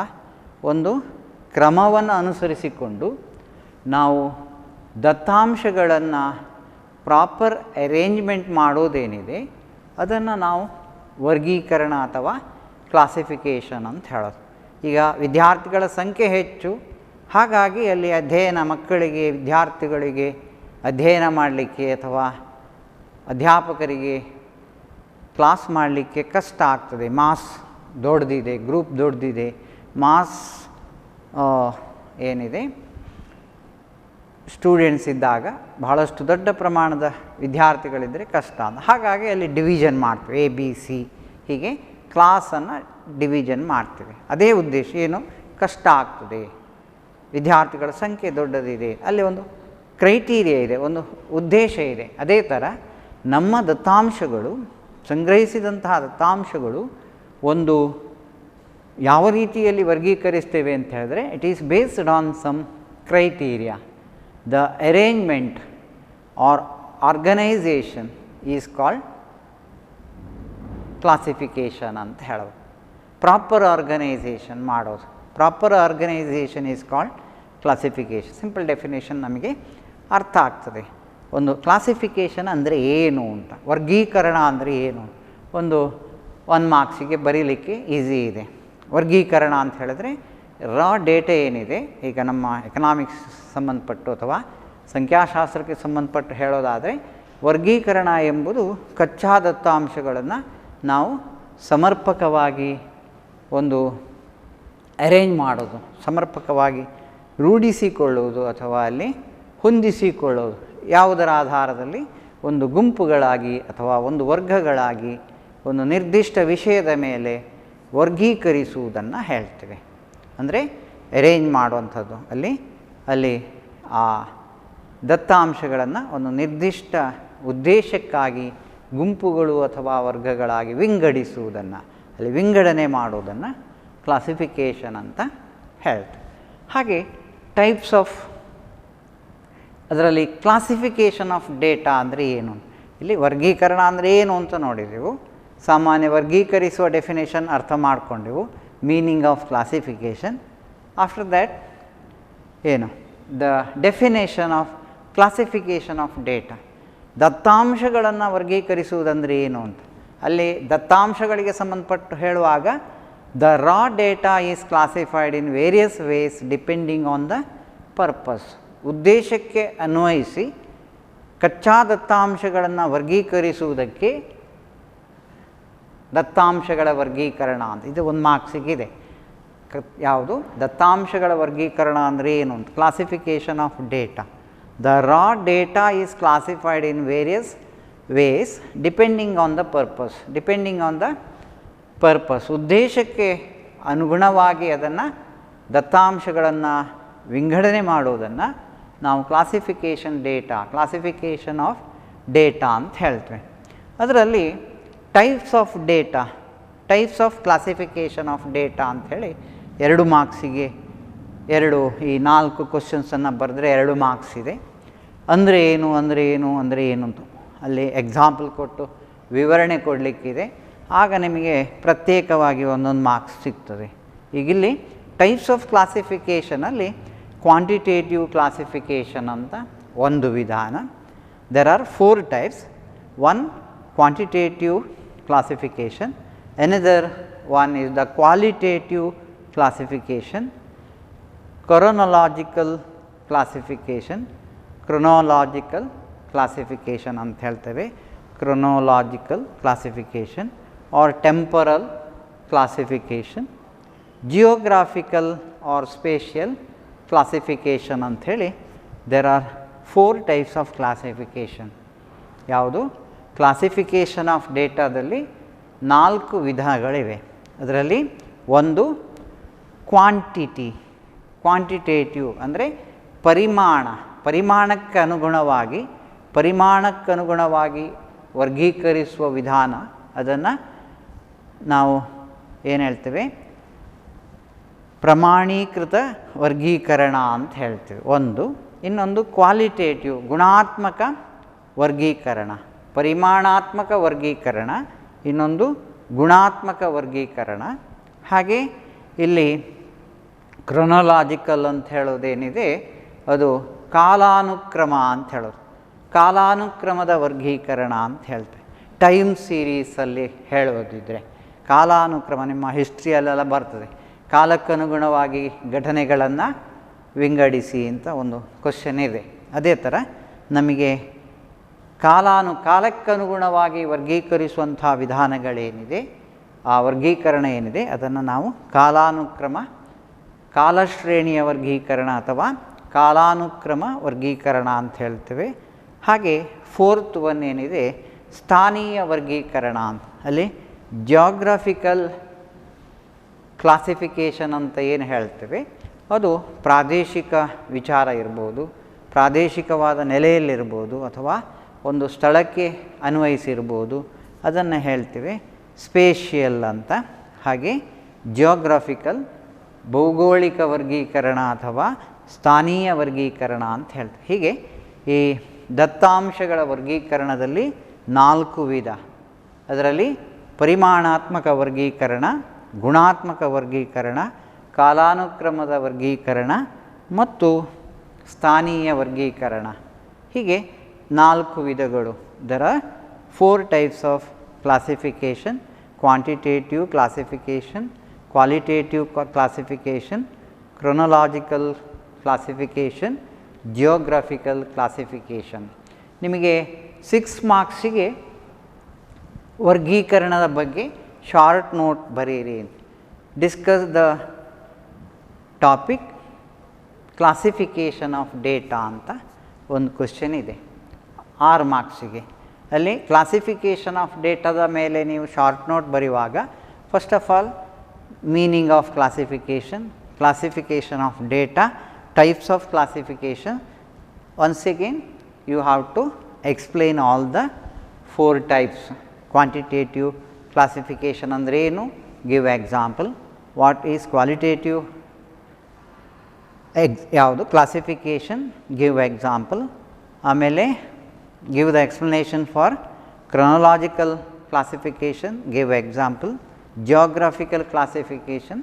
ಒಂದು ಕ್ರಮವನ್ನು ಅನುಸರಿಸಿಕೊಂಡು ನಾವು ದತ್ತಾಂಶಗಳನ್ನು ಪ್ರಾಪರ್ ಅರೇಂಜ್ಮೆಂಟ್ ಮಾಡೋದೇನಿದೆ ಅದನ್ನು ನಾವು ವರ್ಗೀಕರಣ ಅಥವಾ ಕ್ಲಾಸಿಫಿಕೇಷನ್ ಅಂತ ಹೇಳೋದು. ಈಗ ವಿದ್ಯಾರ್ಥಿಗಳ ಸಂಖ್ಯೆ ಹೆಚ್ಚು, ಹಾಗಾಗಿ ಅಲ್ಲಿ ಮಕ್ಕಳಿಗೆ ವಿದ್ಯಾರ್ಥಿಗಳಿಗೆ ಅಧ್ಯಯನ ಮಾಡಲಿಕ್ಕೆ ಅಥವಾ ಅಧ್ಯಾಪಕರಿಗೆ ಕ್ಲಾಸ್ ಮಾಡಲಿಕ್ಕೆ ಕಷ್ಟ ಆಗ್ತದೆ. ಮಾಸ್ ದೊಡ್ಡದಿದೆ, ಗ್ರೂಪ್ ದೊಡ್ಡದಿದೆ, ಮಾಸ್ ಏನಿದೆ ಸ್ಟೂಡೆಂಟ್ಸ್ ಇದ್ದಾಗ ಬಹಳಷ್ಟು ದೊಡ್ಡ ಪ್ರಮಾಣದ ವಿದ್ಯಾರ್ಥಿಗಳಿದ್ದರೆ ಕಷ್ಟ ಅಂತ. ಹಾಗಾಗಿ ಅಲ್ಲಿ ಡಿವಿಷನ್ ಮಾಡ್ತೀವಿ, ABC ಹೀಗೆ ಕ್ಲಾಸನ್ನು ಡಿವಿಷನ್ ಮಾಡ್ತೀವಿ. ಅದೇ ಉದ್ದೇಶ, ಏನು ಕಷ್ಟ ಆಗ್ತದೆ, ವಿದ್ಯಾರ್ಥಿಗಳ ಸಂಖ್ಯೆ ದೊಡ್ಡದಿದೆ, ಅಲ್ಲಿ ಒಂದು ಕ್ರೈಟೀರಿಯಾ ಇದೆ, ಒಂದು ಉದ್ದೇಶ ಇದೆ. ಅದೇ ಥರ ನಮ್ಮ ದತ್ತಾಂಶಗಳು, ಸಂಗ್ರಹಿಸಿದಂತಹ ದತ್ತಾಂಶಗಳು ಒಂದು ಯಾವ ರೀತಿಯಲ್ಲಿ ವರ್ಗೀಕರಿಸ್ತೇವೆ ಅಂತ ಹೇಳಿದ್ರೆ, it is based on some criteria. The arrangement or organisation is called classification ಅಂತ ಹೇಳೋದು. ಪ್ರಾಪರ್ ಆರ್ಗನೈಸೇಷನ್ ಮಾಡೋದು, proper organisation is called classification. Simple definition ನಮಗೆ ಅರ್ಥ ಆಗ್ತದೆ. ಒಂದು ಕ್ಲಾಸಿಫಿಕೇಷನ್ ಅಂದರೆ ಏನು ಅಂತ, ವರ್ಗೀಕರಣ ಅಂದರೆ ಏನು, ಒಂದು 1 ಮಾರ್ಕ್ಸಿಗೆ ಬರೀಲಿಕ್ಕೆ ಈಸಿ ಇದೆ. ವರ್ಗೀಕರಣ ಅಂತ ಹೇಳಿದ್ರೆ ರಾ ಡೇಟಾ ಏನಿದೆ, ಈಗ ನಮ್ಮ ಎಕನಾಮಿಕ್ಸ್ ಸಂಬಂಧಪಟ್ಟು ಅಥವಾ ಸಂಖ್ಯಾಶಾಸ್ತ್ರಕ್ಕೆ ಸಂಬಂಧಪಟ್ಟು ಹೇಳೋದಾದರೆ ವರ್ಗೀಕರಣ ಎಂಬುದು ಕಚ್ಚಾ ದತ್ತಾಂಶಗಳನ್ನು ನಾವು ಸಮರ್ಪಕವಾಗಿ ಒಂದು ಅರೇಂಜ್ ಮಾಡೋದು, ಸಮರ್ಪಕವಾಗಿ ರೂಢಿಸಿಕೊಳ್ಳುವುದು ಅಥವಾ ಅಲ್ಲಿ ಹೊಂದಿಸಿಕೊಳ್ಳೋದು, ಯಾವುದರ ಆಧಾರದಲ್ಲಿ ಒಂದು ಗುಂಪುಗಳಾಗಿ ಅಥವಾ ಒಂದು ವರ್ಗಗಳಾಗಿ ಒಂದು ನಿರ್ದಿಷ್ಟ ವಿಷಯದ ಮೇಲೆ ವರ್ಗೀಕರಿಸುವುದನ್ನು ಹೇಳ್ತೇವೆ. ಅಂದರೆ ಅರೇಂಜ್ ಮಾಡುವಂಥದ್ದು, ಅಲ್ಲಿ ಆ ದತ್ತಾಂಶಗಳನ್ನು ಒಂದು ನಿರ್ದಿಷ್ಟ ಉದ್ದೇಶಕ್ಕಾಗಿ ಗುಂಪುಗಳು ಅಥವಾ ವರ್ಗಗಳಾಗಿ ವಿಂಗಡಿಸುವುದನ್ನು, ಅಲ್ಲಿ ವಿಂಗಡಣೆ ಮಾಡುವುದನ್ನು ಕ್ಲಾಸಿಫಿಕೇಷನ್ ಅಂತ ಹೇಳ್ತೇವೆ. ಹಾಗೆ ಟೈಪ್ಸ್ ಆಫ್, ಅದರಲ್ಲಿ ಕ್ಲಾಸಿಫಿಕೇಷನ್ ಆಫ್ ಡೇಟಾ ಅಂದರೆ ಏನು, ಇಲ್ಲಿ ವರ್ಗೀಕರಣ ಅಂದರೆ ಏನು ಅಂತ ನೋಡಿದೆವು. ಸಾಮಾನ್ಯ ವರ್ಗೀಕರಿಸುವ ಡೆಫಿನೇಷನ್ ಅರ್ಥ ಮಾಡಿಕೊಂಡೆವು, meaning of classification. After that ಏನು the definition of classification of data, ದತ್ತಾಂಶಗಳನ್ನು ವರ್ಗೀಕರಿಸುವುದಂದರೆ ಏನು ಅಂತ. ಅಲ್ಲಿ ದತ್ತಾಂಶಗಳಿಗೆ ಸಂಬಂಧಪಟ್ಟು ಹೇಳುವಾಗ the raw data is classified in various ways depending on the purpose. ಉದ್ದೇಶಕ್ಕೆ ಅನ್ವಯಿಸಿ ಕಚ್ಚಾ ದತ್ತಾಂಶಗಳನ್ನು ವರ್ಗೀಕರಿಸುವುದಕ್ಕೆ ದತ್ತಾಂಶಗಳ ವರ್ಗೀಕರಣ ಅಂತ, ಇದು ಒಂದು ಮಾರ್ಕ್ಸಿಗಿದೆ. ಯಾವುದು ದತ್ತಾಂಶಗಳ ವರ್ಗೀಕರಣ ಅಂದರೆ ಏನು ಅಂತ, classification of data. The raw data is classified in various ways depending on the purpose. Depending on the purpose, ಉದ್ದೇಶಕ್ಕೆ ಅನುಗುಣವಾಗಿ ಅದನ್ನು ದತ್ತಾಂಶಗಳನ್ನು ವಿಂಗಡಣೆ ಮಾಡುವುದನ್ನು ನಾವು ಕ್ಲಾಸಿಫಿಕೇಷನ್ ಆಫ್ ಡೇಟಾ ಅಂತ ಹೇಳ್ತೇವೆ. ಅದರಲ್ಲಿ types of data, types of classification of data ಅಂಥೇಳಿ 2 ಮಾರ್ಕ್ಸಿಗೆ ಈ 4 ಕ್ವಶನ್ಸನ್ನು ಬರೆದ್ರೆ 2 ಮಾರ್ಕ್ಸ್ ಇದೆ. ಅಂದರೆ ಏನು ಅಂತ ಅಲ್ಲಿ ಎಕ್ಸಾಂಪಲ್ ಕೊಟ್ಟು ವಿವರಣೆ ಕೊಡಲಿಕ್ಕಿದೆ, ಆಗ ನಿಮಗೆ ಪ್ರತ್ಯೇಕವಾಗಿ ಒಂದೊಂದು ಮಾರ್ಕ್ಸ್ ಸಿಗ್ತದೆ. ಈಗಿಲ್ಲಿ ಟೈಪ್ಸ್ ಆಫ್ ಕ್ಲಾಸಿಫಿಕೇಷನಲ್ಲಿ ಕ್ವಾಂಟಿಟೇಟಿವ್ ಕ್ಲಾಸಿಫಿಕೇಷನ್ ಅಂತ ಒಂದು ವಿಧಾನ. There are 4 types. One quantitative classification, another one is the qualitative classification, chronological classification ಅಂತ ಹೇಳ್ತೇವೆ, chronological classification or temporal classification, geographical or spatial classification ಅಂತ ಹೇಳಿ there are 4 types of classification. ಯಾವುದು classification of ಡೇಟಾದಲ್ಲಿ 4 ವಿಧಗಳಿವೆ. ಅದರಲ್ಲಿ ಒಂದು ಕ್ವಾಂಟಿಟೇಟಿವ್ ಅಂದರೆ ಪರಿಮಾಣಕ್ಕನುಗುಣವಾಗಿ ವರ್ಗೀಕರಿಸುವ ವಿಧಾನ. ಅದನ್ನು ನಾವು ಏನು ಹೇಳ್ತೇವೆ, ಪ್ರಮಾಣೀಕೃತ ವರ್ಗೀಕರಣ ಅಂತ ಹೇಳ್ತೇವೆ ಒಂದು. ಇನ್ನೊಂದು ಕ್ವಾಲಿಟೇಟಿವ್, ಗುಣಾತ್ಮಕ ವರ್ಗೀಕರಣ, ಪರಿಮಾಣಾತ್ಮಕ ವರ್ಗೀಕರಣ, ಇನ್ನೊಂದು ಗುಣಾತ್ಮಕ ವರ್ಗೀಕರಣ. ಹಾಗೆ ಇಲ್ಲಿ ಕ್ರೊನೊಲಾಜಿಕಲ್ ಅಂತ ಹೇಳೋದೇನಿದೆ ಅದು ಕಾಲಾನುಕ್ರಮ ಅಂತ ಹೇಳೋದು, ಕಾಲಾನುಕ್ರಮದ ವರ್ಗೀಕರಣ ಅಂತ ಹೇಳ್ತೇವೆ. ಟೈಮ್ ಸೀರೀಸಲ್ಲಿ ಹೇಳೋದಿದ್ದರೆ ಕಾಲಾನುಕ್ರಮ, ನಿಮ್ಮ ಹಿಸ್ಟ್ರಿಯಲ್ಲೆಲ್ಲ ಬರ್ತದೆ, ಕಾಲಕ್ಕನುಗುಣವಾಗಿ ಘಟನೆಗಳನ್ನು ವಿಂಗಡಿಸಿ ಅಂತ ಒಂದು ಕ್ವಶನ್ ಇದೆ. ಅದೇ ಥರ ನಮಗೆ ಕಾಲಕ್ಕನುಗುಣವಾಗಿ ವರ್ಗೀಕರಿಸುವಂಥ ವಿಧಾನಗಳೇನಿದೆ, ಆ ವರ್ಗೀಕರಣ ಏನಿದೆ ಅದನ್ನು ನಾವು ಕಾಲಶ್ರೇಣಿಯ ವರ್ಗೀಕರಣ ಅಥವಾ ಕಾಲಾನುಕ್ರಮ ವರ್ಗೀಕರಣ ಅಂತ ಹೇಳ್ತೇವೆ. ಹಾಗೆ 4th ಒನ್ ಏನಿದೆ ಸ್ಥಾನೀಯ ವರ್ಗೀಕರಣ ಅಂತ, ಅಲ್ಲಿ ಜಿಯೋಗ್ರಫಿಕಲ್ ಕ್ಲಾಸಿಫಿಕೇಷನ್ ಅಂತ ಏನು ಹೇಳ್ತೇವೆ ಅದು ಪ್ರಾದೇಶಿಕ ವಿಚಾರ ಇರ್ಬೋದು, ಪ್ರಾದೇಶಿಕವಾದ ನೆಲೆಯಲ್ಲಿರ್ಬೋದು ಅಥವಾ ಒಂದು ಸ್ಥಳಕ್ಕೆ ಅನ್ವಯಿಸಿರ್ಬೋದು, ಅದನ್ನು ಹೇಳ್ತೇವೆ ಸ್ಪೇಷಿಯಲ್ ಅಂತ. ಹಾಗೆ ಜಿಯೋಗ್ರಫಿಕಲ್ ಭೌಗೋಳಿಕ ವರ್ಗೀಕರಣ ಅಥವಾ ಸ್ಥಾನೀಯ ವರ್ಗೀಕರಣ ಅಂತ ಹೇಳ್ತೇವೆ. ಹೀಗೆ ಈ ದತ್ತಾಂಶಗಳ ವರ್ಗೀಕರಣದಲ್ಲಿ 4 ವಿಧ. ಅದರಲ್ಲಿ ಪರಿಮಾಣಾತ್ಮಕ ವರ್ಗೀಕರಣ, ಗುಣಾತ್ಮಕ ವರ್ಗೀಕರಣ, ಕಾಲಾನುಕ್ರಮದ ವರ್ಗೀಕರಣ ಮತ್ತು ಸ್ಥಾನೀಯ ವರ್ಗೀಕರಣ. ಹೀಗೆ 4 ವಿಧಗಳು. There are 4 types of classification: quantitative classification, qualitative classification, chronological classification, geographical classification. ನಿಮಗೆ 6 ಮಾರ್ಕ್ಸಿಗೆ ವರ್ಗೀಕರಣದ ಬಗ್ಗೆ ಶಾರ್ಟ್ ನೋಟ್ ಬರೀರಿ. Discuss the topic classification of data ಅಂತ ಒಂದು ಕ್ವೆಶ್ಚನ್ ಇದೆ 6 ಮಾರ್ಕ್ಸಿಗೆ. ಅಲ್ಲಿ ಕ್ಲಾಸಿಫಿಕೇಷನ್ ಆಫ್ ಡೇಟಾದ ಮೇಲೆ ನೀವು ಶಾರ್ಟ್ ನೋಟ್ ಬರೆಯುವಾಗ first of all meaning of classification of data, types of classification. Once again you have to explain all the 4 types. Quantitative classification ಅಂದರೆ ಏನು, give example. What is qualitative ಯಾವುದು classification, give example. ಆಮೇಲೆ give the explanation for chronological classification, give example. Geographical classification,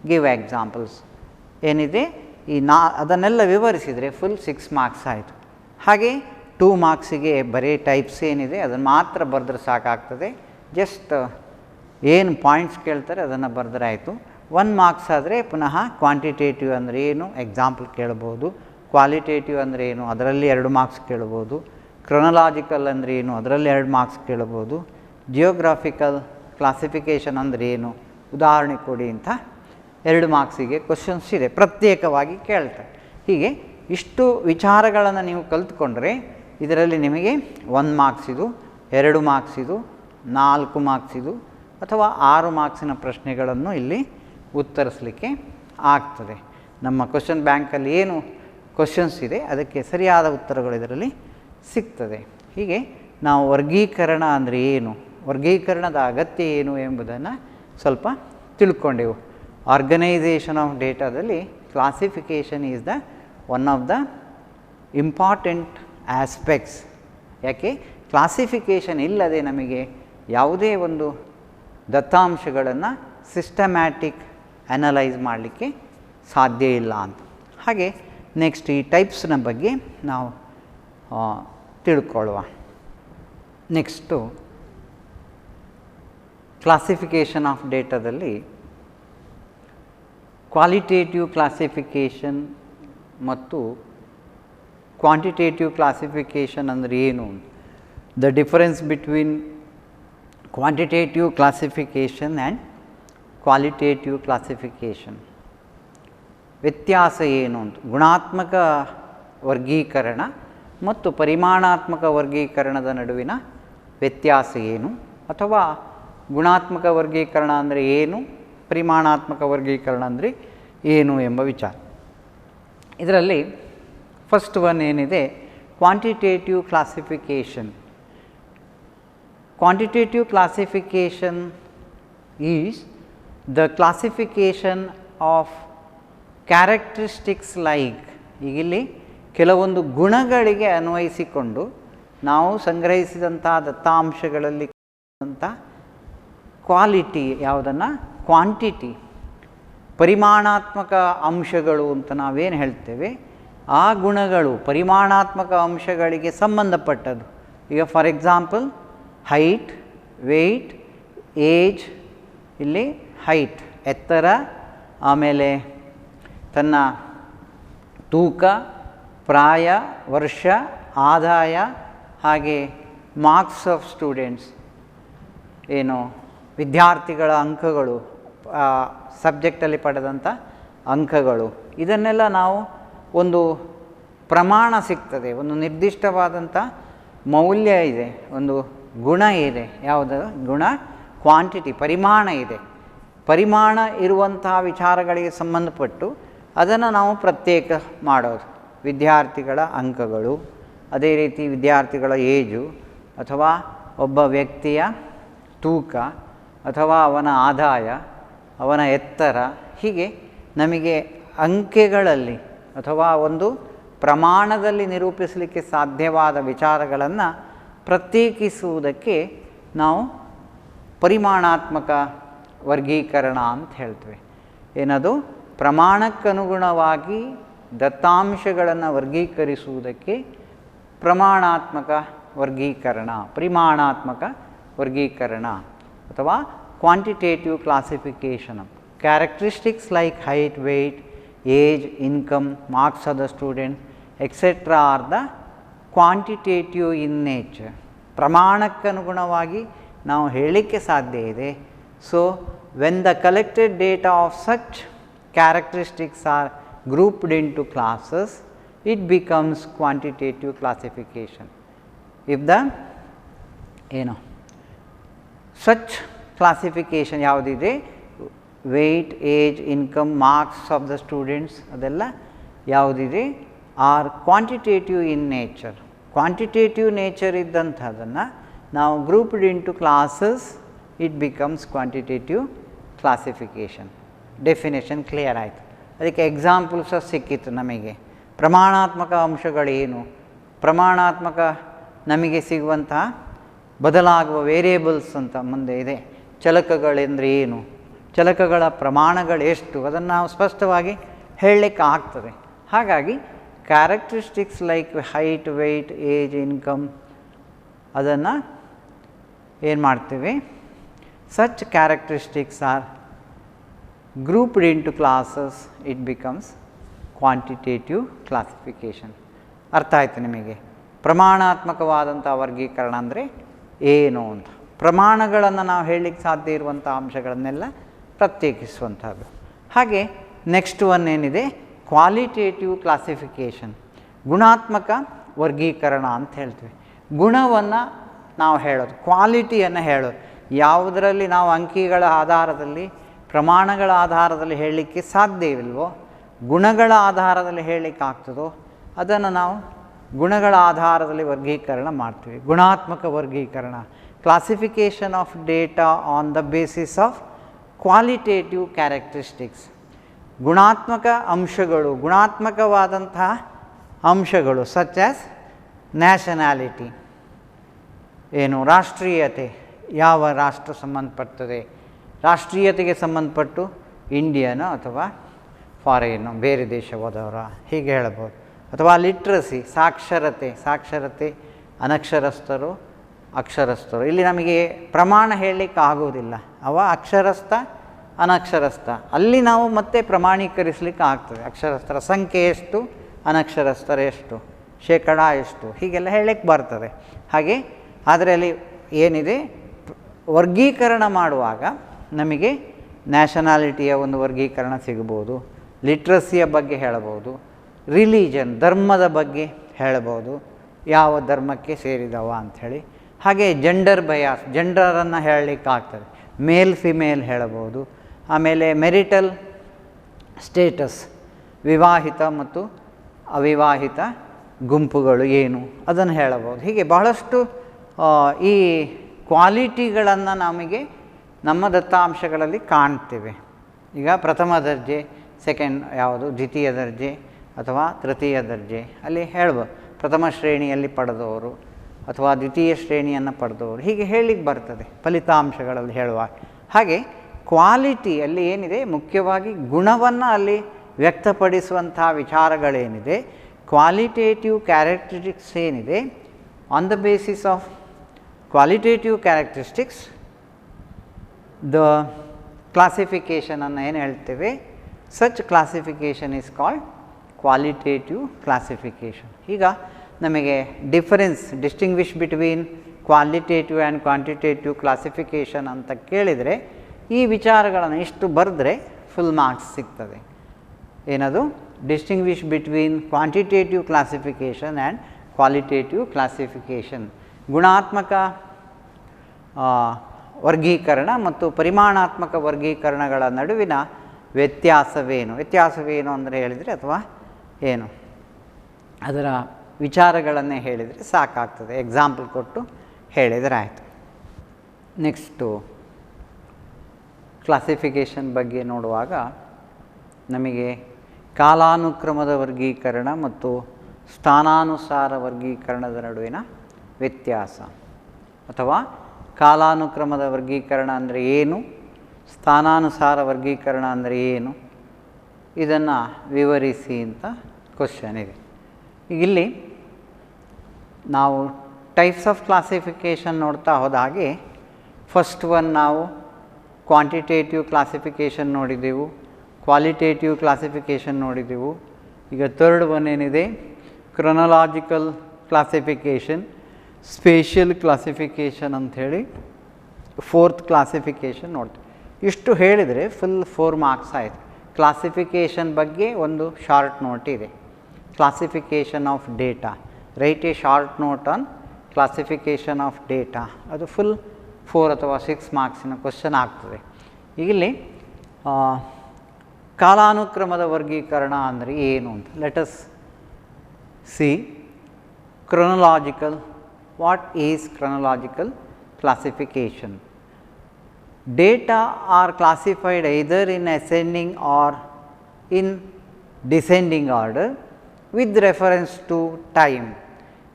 give examples. ಏನಿದೆ ಈ ಅದನ್ನೆಲ್ಲ ವಿವರಿಸಿದರೆ full 6 marks ಆಯಿತು. ಹಾಗೆ 2 ಮಾರ್ಕ್ಸಿಗೆ ಬರೀ ಟೈಪ್ಸ್ ಏನಿದೆ ಅದನ್ನು ಮಾತ್ರ ಬರೆದ್ರೆ ಸಾಕಾಗ್ತದೆ. ಜಸ್ಟ್ ಏನು ಪಾಯಿಂಟ್ಸ್ ಕೇಳ್ತಾರೆ ಅದನ್ನು ಬರೆದ್ರೆ ಆಯಿತು. 1 ಮಾರ್ಕ್ಸ್ ಆದರೆ ಪುನಃ ಕ್ವಾಂಟಿಟೇಟಿವ್ ಅಂದರೆ ಏನು ಎಕ್ಸಾಂಪಲ್ ಕೇಳ್ಬೋದು, ಕ್ವಾಲಿಟೇಟಿವ್ ಅಂದರೆ ಏನು ಅದರಲ್ಲಿ 2 ಮಾರ್ಕ್ಸ್ ಕೇಳ್ಬೋದು, ಕ್ರೊನಾಲಜಿಕಲ್ ಅಂದರೆ ಏನು ಅದರಲ್ಲಿ 2 ಮಾರ್ಕ್ಸ್ ಕೇಳ್ಬೋದು, ಜಿಯೋಗ್ರಾಫಿಕಲ್ ಕ್ಲಾಸಿಫಿಕೇಷನ್ ಅಂದರೆ ಏನು ಉದಾಹರಣೆ ಕೊಡಿ ಅಂತ 2 ಮಾರ್ಕ್ಸಿಗೆ ಕ್ವಶನ್ಸ್ ಇದೆ, ಪ್ರತ್ಯೇಕವಾಗಿ ಕೇಳ್ತಾರೆ. ಹೀಗೆ ಇಷ್ಟು ವಿಚಾರಗಳನ್ನು ನೀವು ಕಲಿತ್ಕೊಂಡ್ರೆ ಇದರಲ್ಲಿ ನಿಮಗೆ 1 ಮಾರ್ಕ್ಸ್ ಇದು, 2 ಮಾರ್ಕ್ಸ್ ಇದು, 4 ಮಾರ್ಕ್ಸ್ ಇದು ಅಥವಾ 6 ಮಾರ್ಕ್ಸಿನ ಪ್ರಶ್ನೆಗಳನ್ನು ಇಲ್ಲಿ ಉತ್ತರಿಸಲಿಕ್ಕೆ ಆಗ್ತದೆ. ನಮ್ಮ ಕ್ವಶನ್ ಬ್ಯಾಂಕಲ್ಲಿ ಏನು ಕ್ವಶನ್ಸ್ ಇದೆ ಅದಕ್ಕೆ ಸರಿಯಾದ ಉತ್ತರಗಳು ಇದರಲ್ಲಿ ಸಿಗ್ತದೆ. ಹೀಗೆ ನಾವು ವರ್ಗೀಕರಣ ಅಂದರೆ ಏನು, ವರ್ಗೀಕರಣದ ಅಗತ್ಯ ಏನು ಎಂಬುದನ್ನು ಸ್ವಲ್ಪ ತಿಳ್ಕೊಂಡೆವು. ಆರ್ಗನೈಸೇಷನ್ ಆಫ್ ಡೇಟಾದಲ್ಲಿ classification is the one of the important aspects. ಯಾಕೆ ಕ್ಲಾಸಿಫಿಕೇಷನ್ ಇಲ್ಲದೆ ನಮಗೆ ಯಾವುದೇ ಒಂದು ದತ್ತಾಂಶಗಳನ್ನು ಸಿಸ್ಟಮ್ಯಾಟಿಕ್ ಅನಲೈಸ್ ಮಾಡಲಿಕ್ಕೆ ಸಾಧ್ಯ ಇಲ್ಲ ಅಂತ. ಹಾಗೆ ನೆಕ್ಸ್ಟ್ ಈ ಟೈಪ್ಸ್ನ ಬಗ್ಗೆ ನಾವು ತಿಳ್ಕೊಳ್ಳುವ. ನೆಕ್ಸ್ಟು ಕ್ಲಾಸಿಫಿಕೇಷನ್ ಆಫ್ ಡೇಟಾದಲ್ಲಿ ಕ್ವಾಲಿಟೇಟಿವ್ ಕ್ಲಾಸಿಫಿಕೇಷನ್ ಮತ್ತು ಕ್ವಾಂಟಿಟೇಟಿವ್ ಕ್ಲಾಸಿಫಿಕೇಷನ್ ಅಂದರೆ ಏನು, the difference between quantitative classification and qualitative classification, ವ್ಯತ್ಯಾಸ ಏನು ಅಂತ. ಗುಣಾತ್ಮಕ ವರ್ಗೀಕರಣ ಮತ್ತು ಪರಿಮಾಣಾತ್ಮಕ ವರ್ಗೀಕರಣದ ನಡುವಿನ ವ್ಯತ್ಯಾಸ ಏನು, ಅಥವಾ ಗುಣಾತ್ಮಕ ವರ್ಗೀಕರಣ ಅಂದರೆ ಏನು, ಪರಿಮಾಣಾತ್ಮಕ ವರ್ಗೀಕರಣ ಅಂದರೆ ಏನು ಎಂಬ ವಿಚಾರ. ಇದರಲ್ಲಿ ಫಸ್ಟ್ ಒನ್ ಏನಿದೆ quantitative classification. Quantitative classification is the classification of characteristics like, ಈಗಿಲ್ಲಿ ಕೆಲವೊಂದು ಗುಣಗಳಿಗೆ ಅನ್ವಯಿಸಿಕೊಂಡು ನಾವು ಸಂಗ್ರಹಿಸಿದಂಥ ದತ್ತಾಂಶಗಳಲ್ಲಿ ಕ್ವಾಲಿಟಿ ಯಾವುದನ್ನು ಕ್ವಾಂಟಿಟಿ, ಪರಿಮಾಣಾತ್ಮಕ ಅಂಶಗಳು ಅಂತ ನಾವೇನು ಹೇಳ್ತೇವೆ ಆ ಗುಣಗಳು ಪರಿಮಾಣಾತ್ಮಕ ಅಂಶಗಳಿಗೆ ಸಂಬಂಧಪಟ್ಟದ್ದು. ಈಗ for example height, weight, age, ಇಲ್ಲಿ ಹೈಟ್ ಎತ್ತರ, ಆಮೇಲೆ ತನ್ನ ತೂಕ, ಪ್ರಾಯ, ವರ್ಷ, ಆದಾಯ, ಹಾಗೆ ಮಾರ್ಕ್ಸ್ ಆಫ್ ಸ್ಟೂಡೆಂಟ್ಸ್ ಏನು ವಿದ್ಯಾರ್ಥಿಗಳ ಅಂಕಗಳು, ಸಬ್ಜೆಕ್ಟಲ್ಲಿ ಪಡೆದಂಥ ಅಂಕಗಳು, ಇದನ್ನೆಲ್ಲ ನಾವು ಒಂದು ಪ್ರಮಾಣ ಸಿಗ್ತದೆ, ಒಂದು ನಿರ್ದಿಷ್ಟವಾದಂಥ ಮೌಲ್ಯ ಇದೆ, ಒಂದು ಗುಣ ಇದೆ. ಯಾವುದು ಗುಣ? ಕ್ವಾಂಟಿಟಿ, ಪರಿಮಾಣ ಇದೆ. ಪರಿಮಾಣ ಇರುವಂತಹ ವಿಚಾರಗಳಿಗೆ ಸಂಬಂಧಪಟ್ಟು ಅದನ್ನು ನಾವು ಪ್ರತ್ಯೇಕ ಮಾಡೋದು. ವಿದ್ಯಾರ್ಥಿಗಳ ಅಂಕಗಳು, ಅದೇ ರೀತಿ ವಿದ್ಯಾರ್ಥಿಗಳ ಏಜು, ಅಥವಾ ಒಬ್ಬ ವ್ಯಕ್ತಿಯ ತೂಕ, ಅಥವಾ ಅವನ ಆದಾಯ, ಅವನ ಎತ್ತರ, ಹೀಗೆ ನಮಗೆ ಅಂಕೆಗಳಲ್ಲಿ ಅಥವಾ ಒಂದು ಪ್ರಮಾಣದಲ್ಲಿ ನಿರೂಪಿಸಲಿಕ್ಕೆ ಸಾಧ್ಯವಾದ ವಿಚಾರಗಳನ್ನು ಪ್ರತ್ಯೇಕಿಸುವುದಕ್ಕೆ ನಾವು ಪರಿಮಾಣಾತ್ಮಕ ವರ್ಗೀಕರಣ ಅಂತ ಹೇಳ್ತೇವೆ. ಏನದು? ಪ್ರಮಾಣಕ್ಕನುಗುಣವಾಗಿ ದತ್ತಾಂಶಗಳನ್ನು ವರ್ಗೀಕರಿಸುವುದಕ್ಕೆ ಪ್ರಮಾಣಾತ್ಮಕ ವರ್ಗೀಕರಣ, ಪರಿಮಾಣಾತ್ಮಕ ವರ್ಗೀಕರಣ ಅಥವಾ quantitative classification. Characteristics like height, weight, age, income, marks of the student etcetera are the quantitative in nature. ಪ್ರಮಾಣಕ್ಕನುಗುಣವಾಗಿ ನಾವು ಹೇಳಲಿಕ್ಕೆ ಸಾಧ್ಯ ಇದೆ, So, when the collected data of such characteristics are grouped into classes, it becomes quantitative classification. If the such classification ಯಾವುದಿದೆ, weight, age, income, marks of the students ಅದೆಲ್ಲ ಯಾವುದಿದೆ are quantitative in nature. Quantitative nature ಇದ್ದಂಥದ್ದನ್ನು ನಾವು grouped into classes, it becomes quantitative classification. Definition clear ಆಯಿತು. ಅದಕ್ಕೆ examples ಸಿಕ್ಕಿತ್ತು ನಮಗೆ. ಪ್ರಮಾಣಾತ್ಮಕ ಅಂಶಗಳೇನು, ಪ್ರಮಾಣಾತ್ಮಕ ನಮಗೆ ಸಿಗುವಂತಹ ಬದಲಾಗುವ ವೇರಿಯೇಬಲ್ಸ್ ಅಂತ ಮುಂದೆ ಇದೆ. ಚಲಕಗಳೆಂದರೆ ಏನು, ಚಲಕಗಳ ಪ್ರಮಾಣಗಳು ಎಷ್ಟು, ಅದನ್ನು ನಾವು ಸ್ಪಷ್ಟವಾಗಿ ಹೇಳಲಿಕ್ಕೆ ಆಗ್ತದೆ. ಹಾಗಾಗಿ characteristics like height, weight, age, income ಅದನ್ನು ಏನು ಮಾಡ್ತೀವಿ, such characteristics are grouped into classes, it becomes quantitative classification. ಅರ್ಥ ಆಯಿತು ನಿಮಗೆ? ಪ್ರಮಾಣಾತ್ಮಕವಾದಂಥ ವರ್ಗೀಕರಣ ಅಂದರೆ ಏನು ಅಂತ, ಪ್ರಮಾಣಗಳನ್ನು ನಾವು ಹೇಳಲಿಕ್ಕೆ ಸಾಧ್ಯ ಇರುವಂಥ ಅಂಶಗಳನ್ನೆಲ್ಲ ಪ್ರತ್ಯೇಕಿಸುವಂಥದ್ದು. ಹಾಗೆ ನೆಕ್ಸ್ಟ್ ಒನ್ ಏನಿದೆ, ಕ್ವಾಲಿಟೇಟಿವ್ ಕ್ಲಾಸಿಫಿಕೇಷನ್, ಗುಣಾತ್ಮಕ ವರ್ಗೀಕರಣ ಅಂತ ಹೇಳ್ತೀವಿ. ಗುಣವನ್ನು ನಾವು ಹೇಳೋದು, ಕ್ವಾಲಿಟಿಯನ್ನು ಹೇಳೋದು. ಯಾವುದರಲ್ಲಿ ನಾವು ಅಂಕಿಗಳ ಆಧಾರದಲ್ಲಿ, ಪ್ರಮಾಣಗಳ ಆಧಾರದಲ್ಲಿ ಹೇಳಲಿಕ್ಕೆ ಸಾಧ್ಯವಿಲ್ವೋ, ಗುಣಗಳ ಆಧಾರದಲ್ಲಿ ಹೇಳಲಿಕ್ಕೆ ಆಗ್ತದೋ ಅದನ್ನು ನಾವು ಗುಣಗಳ ಆಧಾರದಲ್ಲಿ ವರ್ಗೀಕರಣ ಮಾಡ್ತೀವಿ. ಗುಣಾತ್ಮಕ ವರ್ಗೀಕರಣ, classification of data on the basis of qualitative characteristics. ಗುಣಾತ್ಮಕ ಅಂಶಗಳು, ಗುಣಾತ್ಮಕವಾದಂತಹ ಅಂಶಗಳು ಸಚ್ ಆ್ಯಸ್ ನ್ಯಾಷನಾಲಿಟಿ, ಏನು ರಾಷ್ಟ್ರೀಯತೆ, ಯಾವ ರಾಷ್ಟ್ರ ಸಂಬಂಧಪಡ್ತದೆ, ರಾಷ್ಟ್ರೀಯತೆಗೆ ಸಂಬಂಧಪಟ್ಟು ಇಂಡಿಯನೋ ಅಥವಾ ಫಾರಿನೋ, ಬೇರೆ ದೇಶ ಹೋದವರ, ಹೀಗೆ ಹೇಳ್ಬೋದು. ಅಥವಾ ಲಿಟ್ರಸಿ, ಸಾಕ್ಷರತೆ, ಸಾಕ್ಷರತೆ ಅನಕ್ಷರಸ್ಥರು, ಅಕ್ಷರಸ್ಥರು. ಇಲ್ಲಿ ನಮಗೆ ಪ್ರಮಾಣ ಹೇಳಲಿಕ್ಕೆ ಆಗೋದಿಲ್ಲ, ಅವ ಅಕ್ಷರಸ್ಥ ಅನಕ್ಷರಸ್ಥ, ಅಲ್ಲಿ ನಾವು ಮತ್ತೆ ಪ್ರಮಾಣೀಕರಿಸಲಿಕ್ಕೆ ಆಗ್ತದೆ. ಅಕ್ಷರಸ್ಥರ ಸಂಖ್ಯೆ ಎಷ್ಟು, ಅನಕ್ಷರಸ್ಥರ ಎಷ್ಟು, ಶೇಕಡ ಎಷ್ಟು, ಹೀಗೆಲ್ಲ ಹೇಳಲಿಕ್ಕೆ ಬರ್ತದೆ. ಹಾಗೆ ಅದರಲ್ಲಿ ಏನಿದೆ, ವರ್ಗೀಕರಣ ಮಾಡುವಾಗ ನಮಗೆ ನ್ಯಾಷನಾಲಿಟಿಯ ಒಂದು ವರ್ಗೀಕರಣ ಸಿಗ್ಬೋದು, ಲಿಟ್ರಸಿಯ ಬಗ್ಗೆ ಹೇಳಬಹುದು, ರಿಲಿಜನ್ ಧರ್ಮದ ಬಗ್ಗೆ ಹೇಳಬಹುದು, ಯಾವ ಧರ್ಮಕ್ಕೆ ಸೇರಿದವ ಅಂಥೇಳಿ. ಹಾಗೆ ಜೆಂಡರ್ ಬಯಾಸ್, ಜೆಂಡರನ್ನು ಹೇಳಲಿಕ್ಕಾಗ್ತದೆ, ಮೇಲ್ ಫಿಮೇಲ್ ಹೇಳಬಹುದು. ಆಮೇಲೆ ಮೆರಿಟಲ್ ಸ್ಟೇಟಸ್, ವಿವಾಹಿತ ಮತ್ತು ಅವಿವಾಹಿತ ಗುಂಪುಗಳು ಏನು ಅದನ್ನು ಹೇಳಬಹುದು. ಹೀಗೆ ಬಹಳಷ್ಟು ಈ ಕ್ವಾಲಿಟಿಗಳನ್ನು ನಮಗೆ ನಮ್ಮ ದತ್ತಾಂಶಗಳಲ್ಲಿ ಕಾಣ್ತೇವೆ. ಈಗ ಪ್ರಥಮ ದರ್ಜೆ, ಸೆಕೆಂಡ್ ಯಾವುದು, ದ್ವಿತೀಯ ದರ್ಜೆ ಅಥವಾ ತೃತೀಯ ದರ್ಜೆ, ಅಲ್ಲಿ ಹೇಳ್ಬೋದು ಪ್ರಥಮ ಶ್ರೇಣಿಯಲ್ಲಿ ಪಡೆದವರು ಅಥವಾ ದ್ವಿತೀಯ ಶ್ರೇಣಿಯನ್ನು ಪಡೆದವರು, ಹೀಗೆ ಹೇಳಲಿಕ್ಕೆ ಬರ್ತದೆ ಫಲಿತಾಂಶಗಳಲ್ಲಿ ಹೇಳುವಾಗ. ಹಾಗೆ ಕ್ವಾಲಿಟಿಯಲ್ಲಿ ಏನಿದೆ, ಮುಖ್ಯವಾಗಿ ಗುಣವನ್ನು ಅಲ್ಲಿ ವ್ಯಕ್ತಪಡಿಸುವಂಥ ವಿಚಾರಗಳೇನಿದೆ, ಕ್ವಾಲಿಟೇಟಿವ್ ಕ್ಯಾರೆಕ್ಟರಿಸ್ಟಿಕ್ಸ್ ಏನಿದೆ, on the basis of qualitative characteristics the ಕ್ಲಾಸಿಫಿಕೇಷನನ್ನು ಏನು ಹೇಳ್ತೇವೆ, such classification is called qualitative classification. ಈಗ ನಮಗೆ difference, distinguish between qualitative and quantitative classification ಅಂತ ಕೇಳಿದರೆ ಈ ವಿಚಾರಗಳನ್ನು ಇಷ್ಟು ಬರೆದ್ರೆ ಫುಲ್ ಮಾರ್ಕ್ಸ್ ಸಿಗ್ತದೆ. ಏನದು, distinguish between quantitative classification and qualitative classification. ಗುಣಾತ್ಮಕ ವರ್ಗೀಕರಣ ಮತ್ತು ಪರಿಮಾಣಾತ್ಮಕ ವರ್ಗೀಕರಣಗಳ ನಡುವಿನ ವ್ಯತ್ಯಾಸವೇನು, ವ್ಯತ್ಯಾಸವೇನು ಅಂದರೆ ಹೇಳಿದರೆ, ಅಥವಾ ಏನು ಅದರ ವಿಚಾರಗಳನ್ನೇ ಹೇಳಿದರೆ ಸಾಕಾಗ್ತದೆ, ಎಕ್ಸಾಂಪಲ್ ಕೊಟ್ಟು ಹೇಳಿದರೆ ಆಯಿತು. ನೆಕ್ಸ್ಟು ಕ್ಲಾಸಿಫಿಕೇಷನ್ ಬಗ್ಗೆ ನೋಡುವಾಗ ನಮಗೆ ಕಾಲಾನುಕ್ರಮದ ವರ್ಗೀಕರಣ ಮತ್ತು ಸ್ಥಾನಾನುಸಾರ ವರ್ಗೀಕರಣದ ನಡುವಿನ ವ್ಯತ್ಯಾಸ, ಅಥವಾ ಕಾಲಾನುಕ್ರಮದ ವರ್ಗೀಕರಣ ಅಂದರೆ ಏನು, ಸ್ಥಾನಾನುಸಾರ ವರ್ಗೀಕರಣ ಅಂದರೆ ಏನು, ಇದನ್ನು ವಿವರಿಸಿ ಅಂತ ಕ್ವಶನ್ ಇದೆ. ಈಗ ಇಲ್ಲಿ ನಾವು ಟೈಪ್ಸ್ ಆಫ್ ಕ್ಲಾಸಿಫಿಕೇಷನ್ ನೋಡ್ತಾ ಹೋದ ಹಾಗೆ ಫಸ್ಟ್ ಒನ್ ನಾವು ಕ್ವಾಂಟಿಟೇಟಿವ್ ಕ್ಲಾಸಿಫಿಕೇಷನ್ ನೋಡಿದೆವು, ಕ್ವಾಲಿಟೇಟಿವ್ ಕ್ಲಾಸಿಫಿಕೇಷನ್ ನೋಡಿದೆವು. ಈಗ ಥರ್ಡ್ ಒನ್ ಏನಿದೆ, ಕ್ರೊನಲಾಜಿಕಲ್ ಕ್ಲಾಸಿಫಿಕೇಷನ್, ಸ್ಪೇಷಿಯಲ್ ಕ್ಲಾಸಿಫಿಕೇಷನ್ ಅಂಥೇಳಿ ಫೋರ್ತ್ ಕ್ಲಾಸಿಫಿಕೇಷನ್ ನೋಡ್ತೀವಿ. ಇಷ್ಟು ಹೇಳಿದರೆ ಫುಲ್ 4 ಮಾರ್ಕ್ಸ್ ಆಯಿತು. ಕ್ಲಾಸಿಫಿಕೇಷನ್ ಬಗ್ಗೆ ಒಂದು ಶಾರ್ಟ್ ನೋಟ್ ಇದೆ. Classification of data, right A short note on classification of data, ಅದು ಫುಲ್ 4 ಅಥವಾ 6 ಮಾರ್ಕ್ಸಿನ ಕ್ವಶನ್ ಆಗ್ತದೆ. ಇಲ್ಲಿ ಕಾಲಾನುಕ್ರಮದ ವರ್ಗೀಕರಣ ಅಂದರೆ ಏನು ಅಂತ let us see. chronological, what is chronological classification? Data are classified either in ascending or in descending order with reference to time.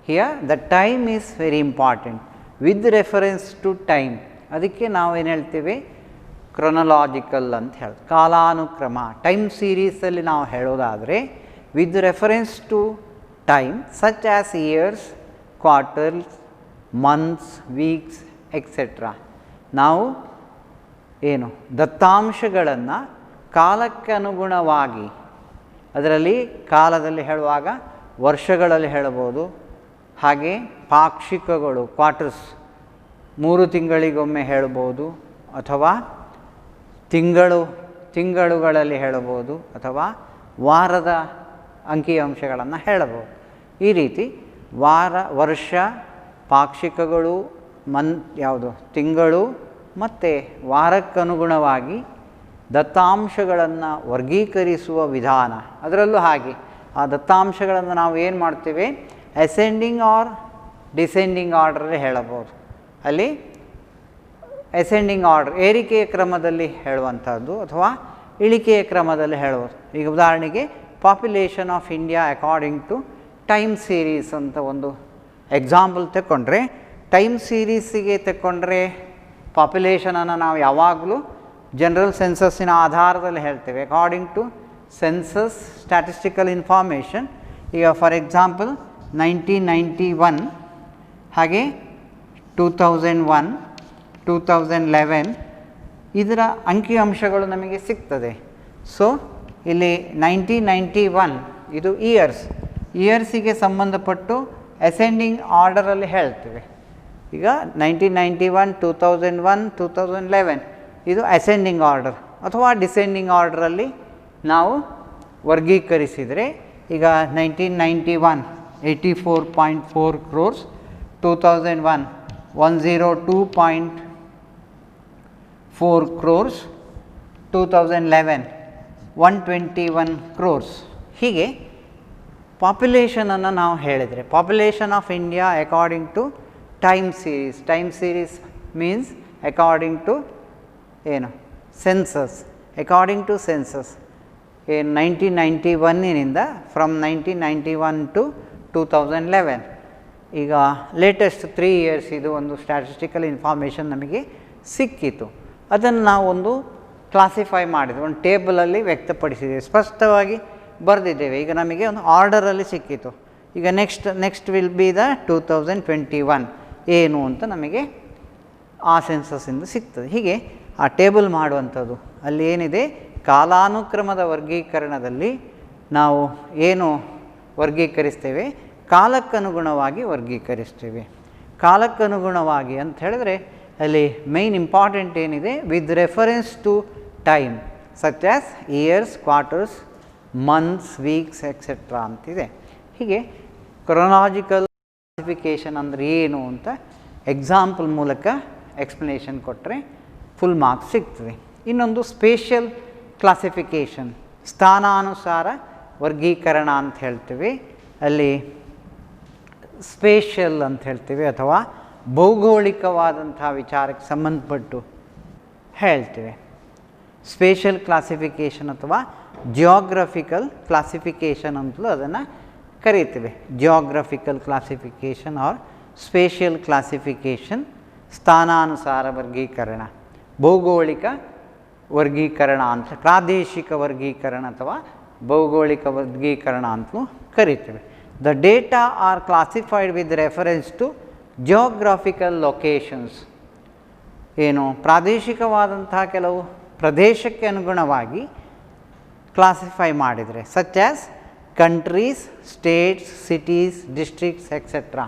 Here the time is very important. With reference to time, ಅದಕ್ಕೆ ನಾವು ಏನು ಹೇಳ್ತೀವಿ, ಕ್ರೊನಲಾಜಿಕಲ್ ಅಂತ ಹೇಳಿ, ಕಾಲಾನುಕ್ರಮ. Time ಸೀರೀಸಲ್ಲಿ ನಾವು ಹೇಳೋದಾದರೆ with reference to time such as years, quarters, months, weeks etcetera. ನಾವು ಏನು ದತ್ತಾಂಶಗಳನ್ನು ಕಾಲಕ್ಕೆ ಅನುಗುಣವಾಗಿ, ಅದರಲ್ಲಿ ಕಾಲದಲ್ಲಿ ಹೇಳುವಾಗ ವರ್ಷಗಳಲ್ಲಿ ಹೇಳಬಹುದು, ಹಾಗೆ ಪಾಕ್ಷಿಕಗಳು ಕ್ವಾರ್ಟರ್ಸ್ 3 ತಿಂಗಳಿಗೊಮ್ಮೆ ಹೇಳಬಹುದು, ಅಥವಾ ತಿಂಗಳುಗಳಲ್ಲಿ ಹೇಳಬಹುದು, ಅಥವಾ ವಾರದ ಅಂಕಿಅಂಶಗಳನ್ನು ಹೇಳಬಹುದು. ಈ ರೀತಿ ವಾರ, ವರ್ಷ, ಪಾಕ್ಷಿಕಗಳು, ಯಾವುದು ತಿಂಗಳು ಮತ್ತು ವಾರಕ್ಕನುಗುಣವಾಗಿ ದತ್ತಾಂಶಗಳನ್ನು ವರ್ಗೀಕರಿಸುವ ವಿಧಾನ. ಅದರಲ್ಲೂ ಹಾಗೆ ಆ ದತ್ತಾಂಶಗಳನ್ನು ನಾವು ಏನು ಮಾಡ್ತೇವೆ, ಅಸೆಂಡಿಂಗ್ ಆರ್ ಡಿಸೆಂಡಿಂಗ್ ಆರ್ಡ್ರಲ್ಲಿ ಹೇಳಬಹುದು. ಅಲ್ಲಿ ಅಸೆಂಡಿಂಗ್ ಆರ್ಡರ್ ಏರಿಕೆಯ ಕ್ರಮದಲ್ಲಿ ಹೇಳುವಂಥದ್ದು ಅಥವಾ ಇಳಿಕೆಯ ಕ್ರಮದಲ್ಲಿ ಹೇಳುವುದು. ಈಗ ಉದಾಹರಣೆಗೆ population of India according to time series ಅಂತ ಒಂದು ಎಕ್ಸಾಂಪಲ್ ತಗೊಂಡ್ರೆ, ಟೈಮ್ ಸೀರೀಸಿಗೆ ತಗೊಂಡ್ರೆ ಪಾಪ್ಯುಲೇಷನನ್ನು ನಾವು ಯಾವಾಗಲೂ ಜನರಲ್ ಸೆನ್ಸಸ್ಸಿನ ಆಧಾರದಲ್ಲಿ ಹೇಳ್ತೇವೆ, according to census statistical information. ಈಗ ಫಾರ್ ಎಕ್ಸಾಂಪಲ್ 1991 ಹಾಗೆ 2001, 2011 ಇದರ ಅಂಕಿಅಂಶಗಳು ನಮಗೆ ಸಿಗ್ತದೆ. ಸೊ ಇಲ್ಲಿ 1991 ಇದು ಇಯರ್ಸಿಗೆ ಸಂಬಂಧಪಟ್ಟು ಅಸೆಂಡಿಂಗ್ ಆರ್ಡರಲ್ಲಿ ಹೇಳ್ತೇವೆ. ಈಗ 1991, 2001, 2011 ಇದು ಅಸೆಂಡಿಂಗ್ ಆರ್ಡರ್, ಅಥವಾ ಡಿಸೆಂಡಿಂಗ್ ಆರ್ಡರಲ್ಲಿ ನಾವು ವರ್ಗೀಕರಿಸಿದರೆ, ಈಗ 1991 84.4 crores, 2001 102.4 crores, 2011 121 crores. ಹೀಗೆ ಪಾಪ್ಯುಲೇಷನನ್ನು ನಾವು ಹೇಳಿದರೆ, population of India according to time series means according to ಏನು ಸೆನ್ಸಸ್, ಅಕಾರ್ಡಿಂಗ್ ಟು ಸೆನ್ಸಸ್ 1991ನಿಂದ ಫ್ರಮ್ 1991 ಟು 2011. ಈಗ ಲೇಟೆಸ್ಟ್ 3 years ಇದು ಒಂದು ಸ್ಟ್ಯಾಟಿಸ್ಟಿಕಲ್ ಇನ್ಫಾರ್ಮೇಷನ್ ನಮಗೆ ಸಿಕ್ಕಿತು. ಅದನ್ನು ನಾವು ಒಂದು ಕ್ಲಾಸಿಫೈ ಮಾಡಿದ್ವಿ, ಒಂದು ಟೇಬಲಲ್ಲಿ ವ್ಯಕ್ತಪಡಿಸಿದ್ದೇವೆ, ಸ್ಪಷ್ಟವಾಗಿ ಬರೆದಿದ್ದೇವೆ. ಈಗ ನಮಗೆ ಒಂದು ಆರ್ಡರಲ್ಲಿ ಸಿಕ್ಕಿತು. ಈಗ ನೆಕ್ಸ್ಟ್ ವಿಲ್ ಬಿ ದ 2021 ಏನು ಅಂತ ನಮಗೆ ಆ ಸೆನ್ಸಸ್ಸಿಂದ ಸಿಗ್ತದೆ. ಹೀಗೆ ಆ ಟೇಬಲ್ ಮಾಡುವಂಥದ್ದು, ಅಲ್ಲಿ ಏನಿದೆ ಕಾಲಾನುಕ್ರಮದ ವರ್ಗೀಕರಣದಲ್ಲಿ ನಾವು ಏನು ವರ್ಗೀಕರಿಸ್ತೇವೆ, ಕಾಲಕ್ಕನುಗುಣವಾಗಿ ವರ್ಗೀಕರಿಸ್ತೇವೆ. ಕಾಲಕ್ಕನುಗುಣವಾಗಿ ಅಂತ ಹೇಳಿದ್ರೆ ಅಲ್ಲಿ ಮೈನ್ ಇಂಪಾರ್ಟೆಂಟ್ ಏನಿದೆ, with reference to time such as years, quarters, months, weeks etcetera ಅಂತಿದೆ. ಹೀಗೆ ಕ್ರೊನಾಲಜಿಕಲ್ ಕ್ಲಾಸಿಫಿಕೇಷನ್ ಅಂದರೆ ಏನು ಅಂತ ಎಕ್ಸಾಂಪಲ್ ಮೂಲಕ ಎಕ್ಸ್ಪ್ಲನೇಷನ್ ಕೊಟ್ಟರೆ ಫುಲ್ ಮಾರ್ಕ್ಸ್ ಸಿಗ್ತದೆ. ಇನ್ನೊಂದು ಸ್ಪೇಷಿಯಲ್ ಕ್ಲಾಸಿಫಿಕೇಷನ್, ಸ್ಥಾನಾನುಸಾರ ವರ್ಗೀಕರಣ ಅಂತ ಹೇಳ್ತೀವಿ. ಅಲ್ಲಿ ಸ್ಪೇಷಿಯಲ್ ಅಂತ ಹೇಳ್ತೀವಿ, ಅಥವಾ ಭೌಗೋಳಿಕವಾದಂಥ ವಿಚಾರಕ್ಕೆ ಸಂಬಂಧಪಟ್ಟು ಹೇಳ್ತೇವೆ. ಸ್ಪೇಷಿಯಲ್ ಕ್ಲಾಸಿಫಿಕೇಷನ್ ಅಥವಾ ಜಿಯೋಗ್ರಫಿಕಲ್ ಕ್ಲಾಸಿಫಿಕೇಷನ್ ಅಂತಲೂ ಅದನ್ನು ಕರೀತೇವೆ. Geographical classification or spatial classification, ಸ್ಥಾನಾನುಸಾರ ವರ್ಗೀಕರಣ, ಭೌಗೋಳಿಕ ವರ್ಗೀಕರಣ ಅಂತ, ಪ್ರಾದೇಶಿಕ ವರ್ಗೀಕರಣ ಅಥವಾ ಭೌಗೋಳಿಕ ವರ್ಗೀಕರಣ ಅಂತಲೂ ಕರೀತೇವೆ. The data are classified with reference to geographical locations. ಏನು ಪ್ರಾದೇಶಿಕವಾದಂತಹ ಕೆಲವು ಪ್ರದೇಶಕ್ಕೆ ಅನುಗುಣವಾಗಿ ಕ್ಲಾಸಿಫೈ ಮಾಡಿದರೆ, such as countries, states, cities, districts etcetera.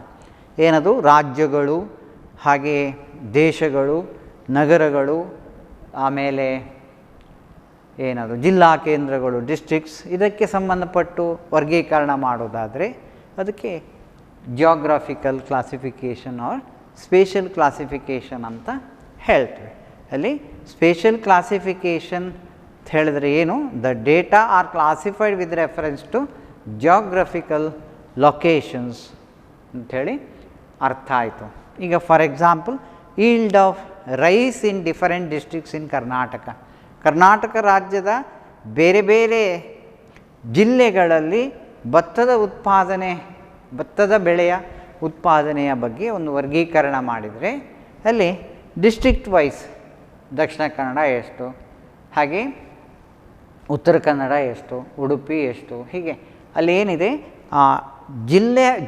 ಏನದು ರಾಜ್ಯಗಳು, ಹಾಗೆ ದೇಶಗಳು, ನಗರಗಳು, ಆಮೇಲೆ ಏನದು ಜಿಲ್ಲಾ ಕೇಂದ್ರಗಳು ಡಿಸ್ಟ್ರಿಕ್ಟ್ಸ್, ಇದಕ್ಕೆ ಸಂಬಂಧಪಟ್ಟು ವರ್ಗೀಕರಣ ಮಾಡೋದಾದರೆ ಅದಕ್ಕೆ geographical classification or spatial classification ಅಂತ ಹೇಳ್ತೀವಿ. ಅಲ್ಲಿ ಸ್ಪೇಷಲ್ ಕ್ಲಾಸಿಫಿಕೇಷನ್ ಅಂತ ಹೇಳಿದ್ರೆ ಏನು, the data are classified with reference to geographical locations ಅಂಥೇಳಿ ಅರ್ಥ ಆಯಿತು. ಈಗ for example yield of rice in different districts in Karnataka. Karnataka ರಾಜ್ಯದ ಬೇರೆ ಬೇರೆ ಜಿಲ್ಲೆಗಳಲ್ಲಿ ಭತ್ತದ ಬೆಳೆಯ ಉತ್ಪಾದನೆಯ ಬಗ್ಗೆ ಒಂದು ವರ್ಗೀಕರಣ ಮಾಡಿದರೆ ಅಲ್ಲಿ ಡಿಸ್ಟ್ರಿಕ್ಟ್ ವೈಸ್ ದಕ್ಷಿಣ ಕನ್ನಡ ಎಷ್ಟು, ಹಾಗೆ ಉತ್ತರ ಕನ್ನಡ ಎಷ್ಟು, ಉಡುಪಿ ಎಷ್ಟು, ಹೀಗೆ ಅಲ್ಲಿ ಏನಿದೆ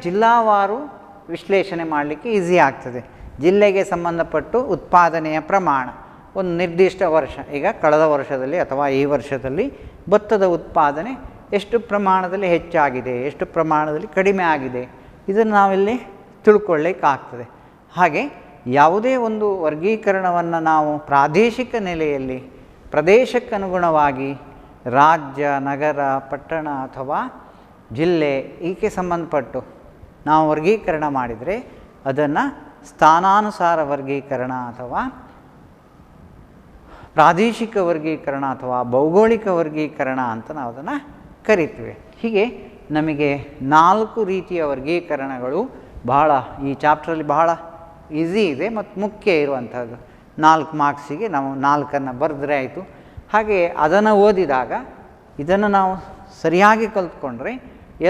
ಜಿಲ್ಲಾವಾರು ವಿಶ್ಲೇಷಣೆ ಮಾಡಲಿಕ್ಕೆ ಈಸಿ ಆಗ್ತದೆ. ಜಿಲ್ಲೆಗೆ ಸಂಬಂಧಪಟ್ಟು ಉತ್ಪಾದನೆಯ ಪ್ರಮಾಣ ಒಂದು ನಿರ್ದಿಷ್ಟ ವರ್ಷ, ಈಗ ಕಳೆದ ವರ್ಷದಲ್ಲಿ ಅಥವಾ ಈ ವರ್ಷದಲ್ಲಿ ಭತ್ತದ ಉತ್ಪಾದನೆ ಎಷ್ಟು ಪ್ರಮಾಣದಲ್ಲಿ ಹೆಚ್ಚಾಗಿದೆ, ಎಷ್ಟು ಪ್ರಮಾಣದಲ್ಲಿ ಕಡಿಮೆ ಆಗಿದೆ, ಇದನ್ನು ನಾವಿಲ್ಲಿ ತಿಳ್ಕೊಳ್ಳಿಕ್ಕಾಗ್ತದೆ. ಹಾಗೆ ಯಾವುದೇ ಒಂದು ವರ್ಗೀಕರಣವನ್ನು ನಾವು ಪ್ರಾದೇಶಿಕ ನೆಲೆಯಲ್ಲಿ ಪ್ರದೇಶಕ್ಕನುಗುಣವಾಗಿ ರಾಜ್ಯ, ನಗರ, ಪಟ್ಟಣ ಅಥವಾ ಜಿಲ್ಲೆ ಇದಕ್ಕೆ ಸಂಬಂಧಪಟ್ಟು ನಾವು ವರ್ಗೀಕರಣ ಮಾಡಿದರೆ ಅದನ್ನು ಸ್ಥಾನಾನುಸಾರ ವರ್ಗೀಕರಣ ಅಥವಾ ಪ್ರಾದೇಶಿಕ ವರ್ಗೀಕರಣ ಅಥವಾ ಭೌಗೋಳಿಕ ವರ್ಗೀಕರಣ ಅಂತ ನಾವು ಅದನ್ನು ಕರಿತೀವಿ. ಹೀಗೆ ನಮಗೆ 4 ರೀತಿಯ ವರ್ಗೀಕರಣಗಳು ಬಹಳ ಈ ಚಾಪ್ಟ್ರಲ್ಲಿ ಬಹಳ ಈಸಿ ಇದೆ ಮತ್ತು ಮುಖ್ಯ ಇರುವಂಥದ್ದು. 4 ಮಾರ್ಕ್ಸಿಗೆ ನಾವು 4 ಬರೆದ್ರೆ ಆಯಿತು. ಹಾಗೆ ಅದನ್ನು ಓದಿದಾಗ ಇದನ್ನು ನಾವು ಸರಿಯಾಗಿ ಕಲ್ತ್ಕೊಂಡ್ರೆ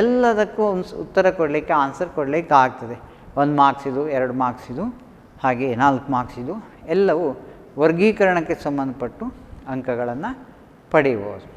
ಎಲ್ಲದಕ್ಕೂ ಉತ್ತರ ಕೊಡಲಿಕ್ಕೆ, ಆನ್ಸರ್ ಕೊಡಲಿಕ್ಕೆ ಆಗ್ತದೆ. 1 ಮಾರ್ಕ್ಸ್ ಇದು, 2 ಮಾರ್ಕ್ಸ್ ಇದು, ಹಾಗೆ 4 ಮಾರ್ಕ್ಸ್ ಇದು, ಎಲ್ಲವೂ ವರ್ಗೀಕರಣಕ್ಕೆ ಸಂಬಂಧಪಟ್ಟು ಅಂಕಗಳನ್ನು ಪಡೆಯಬಹುದು.